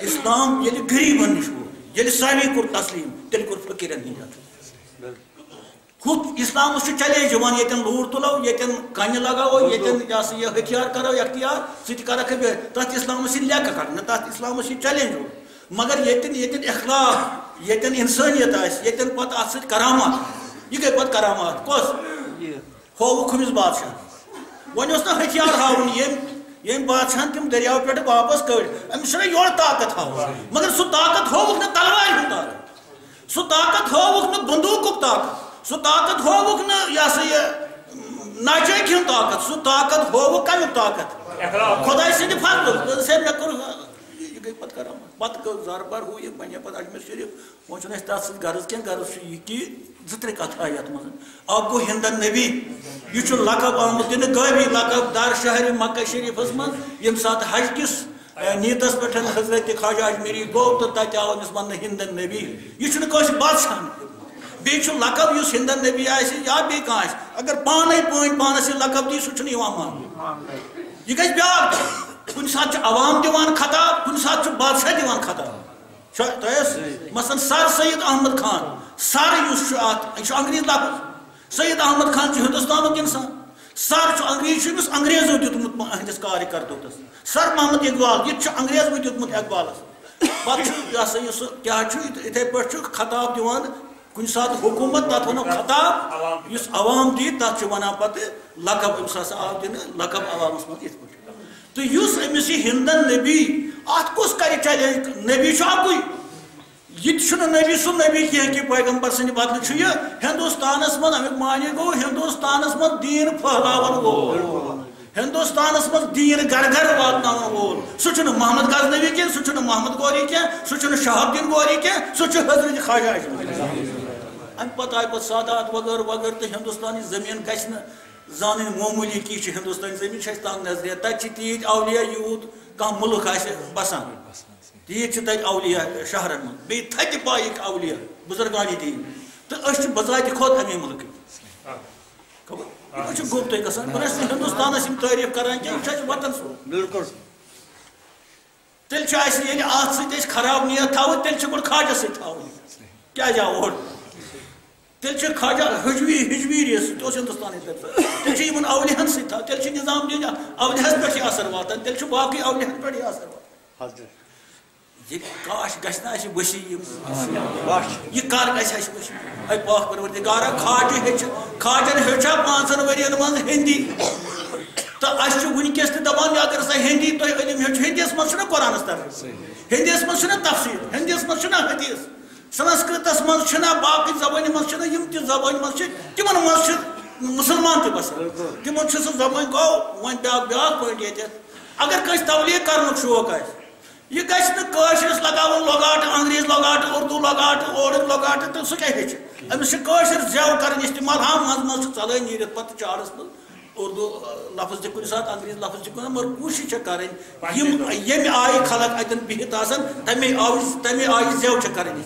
اِسلام ییٚلہِ غریٖبن نِش ووت ییٚلہِ ساروی کوٚر تسلیٖم تیٚلہِ کوٚر فقیٖرن ہِنٛدۍ ہُتھ اِسلامس چھُ چیلینج یِوان ییٚتٮ۪ن لوٗر تُلو ییٚتٮ۪ن کَنہِ لگاوو ییٚتٮ۪ن یہِ ہسا یہِ ہتھیار کرو اختیار سُہ تہِ کرکھ تتھ اِسلامس چھِ لیٚکھٕ کڑنہٕ تتھ اِسلامس چھِ چیلینج روٗد مگر ییٚتٮ۪ن اخلاق ییٚتٮ۪ن اِنسٲنیت آسہِ ییٚتٮ۪ن پتہٕ اتھ سۭتۍ کرامات یہِ گٔے پتہٕ کرامات کۄس ہووُکھ ہُمِس بادشاہ وۄنۍ اوس نہٕ ہتھیار ہاوُن ییٚمۍ بادشاہن تِم دٔریاو پٮ۪ٹھ واپس کٔڑۍ أمِس چھُنہ یورٕ طاقت ہاوُن مگر سُہ طاقت ہووُکھ نہٕ تلوارِ ہُنٛد طاقت سُہ طاقت ہووُکھ نہٕ بندوٗقُک طاقت سُہ طاقت ہووُکھ نہٕ یہِ ہسا یہِ ناچٲکی ہُنٛد طاقت سُہ طاقت ہووُکھ کمیُک طاقت خۄداے سٕنٛدِ فضلُک ہے مےٚ کوٚر یہِ گٔے پتہٕ کرامات پتہٕ گوٚو زاربار ہُہ یہِ بنے پتہٕ اجمیر شریف وۄنۍ چھُنہٕ اَسہِ تتھ سۭتۍ غرض کینٛہہ غرض چھُ یہِ کہِ 2-3 کتھٕ آیہِ یتھ منٛز اکھ گوٚو ہِندن نبی یہِ چھُ لقب آمُت دِنہٕ غٲبی لقب در شہرِ مکہ شریفس منٛز ییٚمہِ ساتہٕ حج کِس نیتس پٮ۪ٹھ حضرت خواجہ اجمیری گوٚو تہٕ تتہِ آو أمِس وننہٕ ہِندن نبی یہِ چھُنہٕ کٲنٛسہِ بادشاہن بیٚیہِ چھُ لقب یُس ہِندن نبی آسہِ یا بیٚیہِ کانٛہہ آسہِ اگر پانے پٲنۍ پانس یہِ لقب دی سُہ چھُنہٕ یِوان ماننہٕ یہِ گژھِ بیٛاکھ کُنہِ ساتہٕ چھُ عوام دِوان خطاب کُنہِ ساتہٕ چھُ بادشاہ دِوان خطاب تۄہہِ ٲس مثلاً سر سید احمد خان سر یُس چھُ اتھ یہِ چھُ انگریز لفظ سید احمد خان چھُ ہندوستانُک انسان سر چھُ انگریز چھُ أمِس انگریزو دیُتمُت أہنٛدِس کارِ کرتوتس سر محمد اقبال یہِ تہِ چھُ انگریزوٕے دیُتمُت اقبالس پتہٕ چھُ یہِ ہسا یہِ سُہ کیٛاہ چھُ یِتھے پٲٹھۍ چھُ خطاب دِوان کُنہِ ساتہٕ حکوٗمت تتھ ونو خطاب یُس عوام دی تتھ چھِ ونان پتہٕ لقب أمِس ہسا آو دِنہٕ لقب عوامس منٛز یِتھ پٲٹھۍ تہٕ یُس أمِس یہِ ہِندن نبی اتھ کُس کرِ چیلینج نبی چھُ اکُے یہِ تہِ چھُنہٕ نبی سُہ نبی کینٛہہ کہِ پیغمبر سٕنٛدِ بدلہٕ چھُ یہِ ہندوستانس منٛز امیُک معنی گوٚو ہندوستانس منٛز دیٖن پھٔہلاون وول ہندوستانس منٛز دیٖن گرٕ گرٕ واتناون وول سُہ چھُنہٕ محمد غزنوی کینٛہہ سُہ چھُنہٕ محمد غوری کینٛہہ سُہ چھُنہٕ شہاب الدیٖن غوری کینٛہہ سُہ چھُ حضرت خواجہ اجمیری امہِ پتہٕ آیہِ پتہٕ سادات وغٲرٕ وغٲرٕ تہٕ ہندوستانٕچ زٔمیٖن گژھِ نہٕ زانٕنۍ معموٗلی کینٛہہ چھِ ہندوستانٕچ زٔمیٖن چھِ اَسہِ تنگ نظرِ تتہِ چھِ تیٖتۍ اولیا یوٗت کانٛہہ مُلک آسہِ بسان تیٖتۍ چھِ تتہِ اولیا شہرن منٛز بیٚیہِ تھدِ پایِکۍ اولیا بُزرگانہِ دیٖن تہٕ أسۍ چھِ بذاتہِ خۄد اَمے مُلکٕکۍ خبر یہِ چھُ گوٚب تۄہہِ گژھان بہٕ ٲسۍ نہٕ ہندوستانس یِم تعریٖف کران کینٛہہ یہِ چھُ اَسہِ وطن سُنٛد بالکل تیٚلہِ چھُ اَسہِ ییٚلہِ اتھ سۭتۍ أسۍ خراب نیت تھاوو تیٚلہِ چھِ گۄڈٕ خواجس سۭتۍ تھاوُن کیٛازِ آو اور تیٚلہِ چھِ خواجہ ہجویری سُہ تہِ اوس ہندوستانٕچ طرفہٕ تیٚلہِ چھِ یِمن اولِیاہن سۭتۍ تھاوُن تیٚلہِ چھِ نظام دیٖن اولِیاہس پٮ۪ٹھ یہِ اثر واتان تیٚلہِ چھُ باقٕے اولِیاہن پٮ۪ٹھ یہِ اثر واتان ییٚلہِ کاش گژھِ نہٕ اَسہِ ؤسیع یہِ کر گژھِ اَسہِ ؤسیع اے پاک پروردگارا کھاجن ہیٚچھا 5 ؤرین منٛز ہِندی تہٕ اَسہِ چھُ وٕنکیٚس تہِ دپان اگر سا ہِندی تۄہہِ علم ہیٚچھو ہِندیَس منٛز چھُنہ قرآنس ترجمہٕ ہِندیَس منٛز چھُنہ تفسیٖر ہِندیَس منٛز چھُنہ حدیٖث سنسکرتس منٛز چھُنہ باقٕے زبٲنہِ منٛز چھِنہ یِم تہِ زبٲنہِ منٛز چھِ تِمن منٛز چھِ مُسلمان تہِ بسان تِمن چھِ سُہ زبٲنۍ گوٚو وۄنۍ بیٛاکھ پویِنٹ ییٚتٮ۪تھ اگر کٲنٛسہِ تبلیٖغ کرنُک شوق آسہِ یہِ گژھِ نہٕ کٲشرِس لگاوُن لۄگاٹہٕ انگریز لۄگاٹہٕ اردوٗ لۄگاٹہٕ اورُک لۄگاٹہٕ تہٕ سُہ کیٛاہ ہیٚچھِ أمِس چھِ کٲشِر زٮ۪و کرٕنۍ استعمال منٛزٕ منٛزٕ چھُ ژلٲنۍ نیٖرِتھ پتہٕ چارس منٛز اردوٗ لفظ تہِ کُنہِ ساتہٕ انگریز لفظ تہِ کُنہِ مگر کوٗشش چھِ کرٕنۍ یِم ییٚمہِ آیہِ خلق اتٮ۪ن بِہِتھ آسن تمے آیہِ زٮ۪و چھِ کرٕنۍ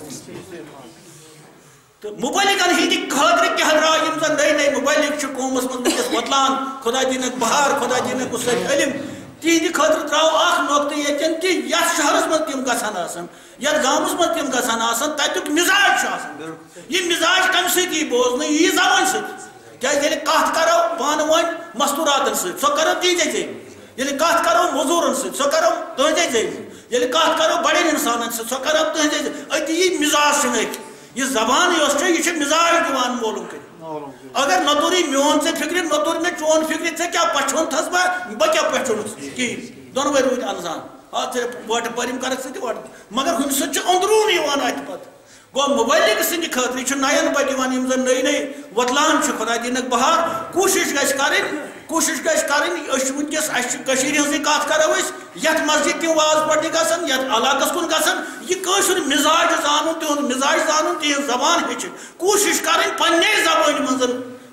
تہٕ مُبلِغن ہٕنٛدِ خٲطرٕ کیٛاہ درٛاو یِم زن نٔے مُبلِغ چھِ قومس منٛز وٕنکیٚس وۄتلان خۄدا دیٖنکھ بہار خۄدا دیٖنکھ وُسعت علم تِہنٛدِ خٲطرٕ درٛاو اکھ نۄقطہٕ ییٚتٮ۪ن کہِ یتھ شہرس منٛز تِم گژھن آسن یتھ گامس منٛز تِم گژھن آسن تتیُک مِزاج چھُ آسان یہِ مِزاج کمہِ سۭتۍ یی بوزنہٕ یہِ یی زبٲنۍ سۭتۍ کیٛازِ ییٚلہِ کتھ کرو پانہٕ ؤنۍ مستوٗراتن سۭتۍ سۄ کرو تیٖژے ژےٚ ییٚلہِ کتھ کرو موٚزوٗرن سۭتۍ سۄ کرو تُہنٛدے ژےٚ ییٚلہِ کتھ کرو بڑٮ۪ن انسانن سۭتۍ سۄ کرو تُہنٛدے ژےٚ أتی یی مِزاج چھُنہٕ أتۍ یہِ زبان یۄس چھِ یہِ چھِ مِزاج دِوان معلوٗم کٔرِتھ اگر نہ توٚرُے میون ژےٚ فِکرِ نہ توٚر مےٚ چون فِکرِ ژےٚ کیٛاہ پچھوٚنتھس بہٕ کیٛاہ پہچونُس کِہیٖنۍ دۄنوَے روٗدۍ انسان ژےٚ وۄٹہٕ پٔرِم کرکھ ژٕ تہِ وۄٹہٕ مگر ہُمہِ سۭتۍ چھُ أنٛدروٗن یِوان اتہِ پتہٕ گوٚو مُبلِغ سٕنٛدِ خٲطرٕ یہِ چھُ نین پتہٕ یِوان یِم زن نٔے وۄتلان چھِ خۄدا دیٖنکھ بہار کوٗشش گژھِ کرٕنۍ أسۍ چھِ وٕنکیٚس اَسہِ چھِ کٔشیٖرِ ہٕنٛزٕے کتھ کرو أسۍ یتھ مسجد تِم واز پرنہِ گژھن یتھ علاقس کُن گژھن یہِ کٲشُر مِزاج زانُن تِہُنٛد مِزاج زانُن تِہنٛز زبان ہیٚچھِنۍ کوٗشش کرٕنۍ پننے زبٲنہِ منٛز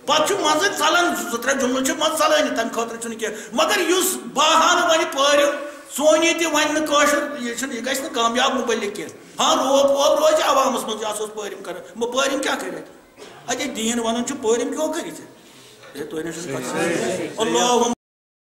پتہ مزہ ژلان زٕ ترٛےٚ جملہٕ چھِ مزٕ ژلٲنی تمہِ خٲطرٕ چھُنہٕ کینٛہہ مگر یُس باہانہٕ وۄنۍ پٲرِم سون یہِ تہِ وَنہِ نہٕ کٲشُر یہِ چھُنہٕ یہِ گژھِ نہٕ کامیاب مُبلِک کینٛہہ ہاں روب ووب روزِ عوامَس منٛز یہِ ہسا اوس پٲرِم کران پٲرِم کیٛاہ کٔرِتھ اَتے دیٖن وَنُن چھُ پٲرِم کیٛاہ کٔرِتھ تُہۍ نہ چھُنہٕ اللہ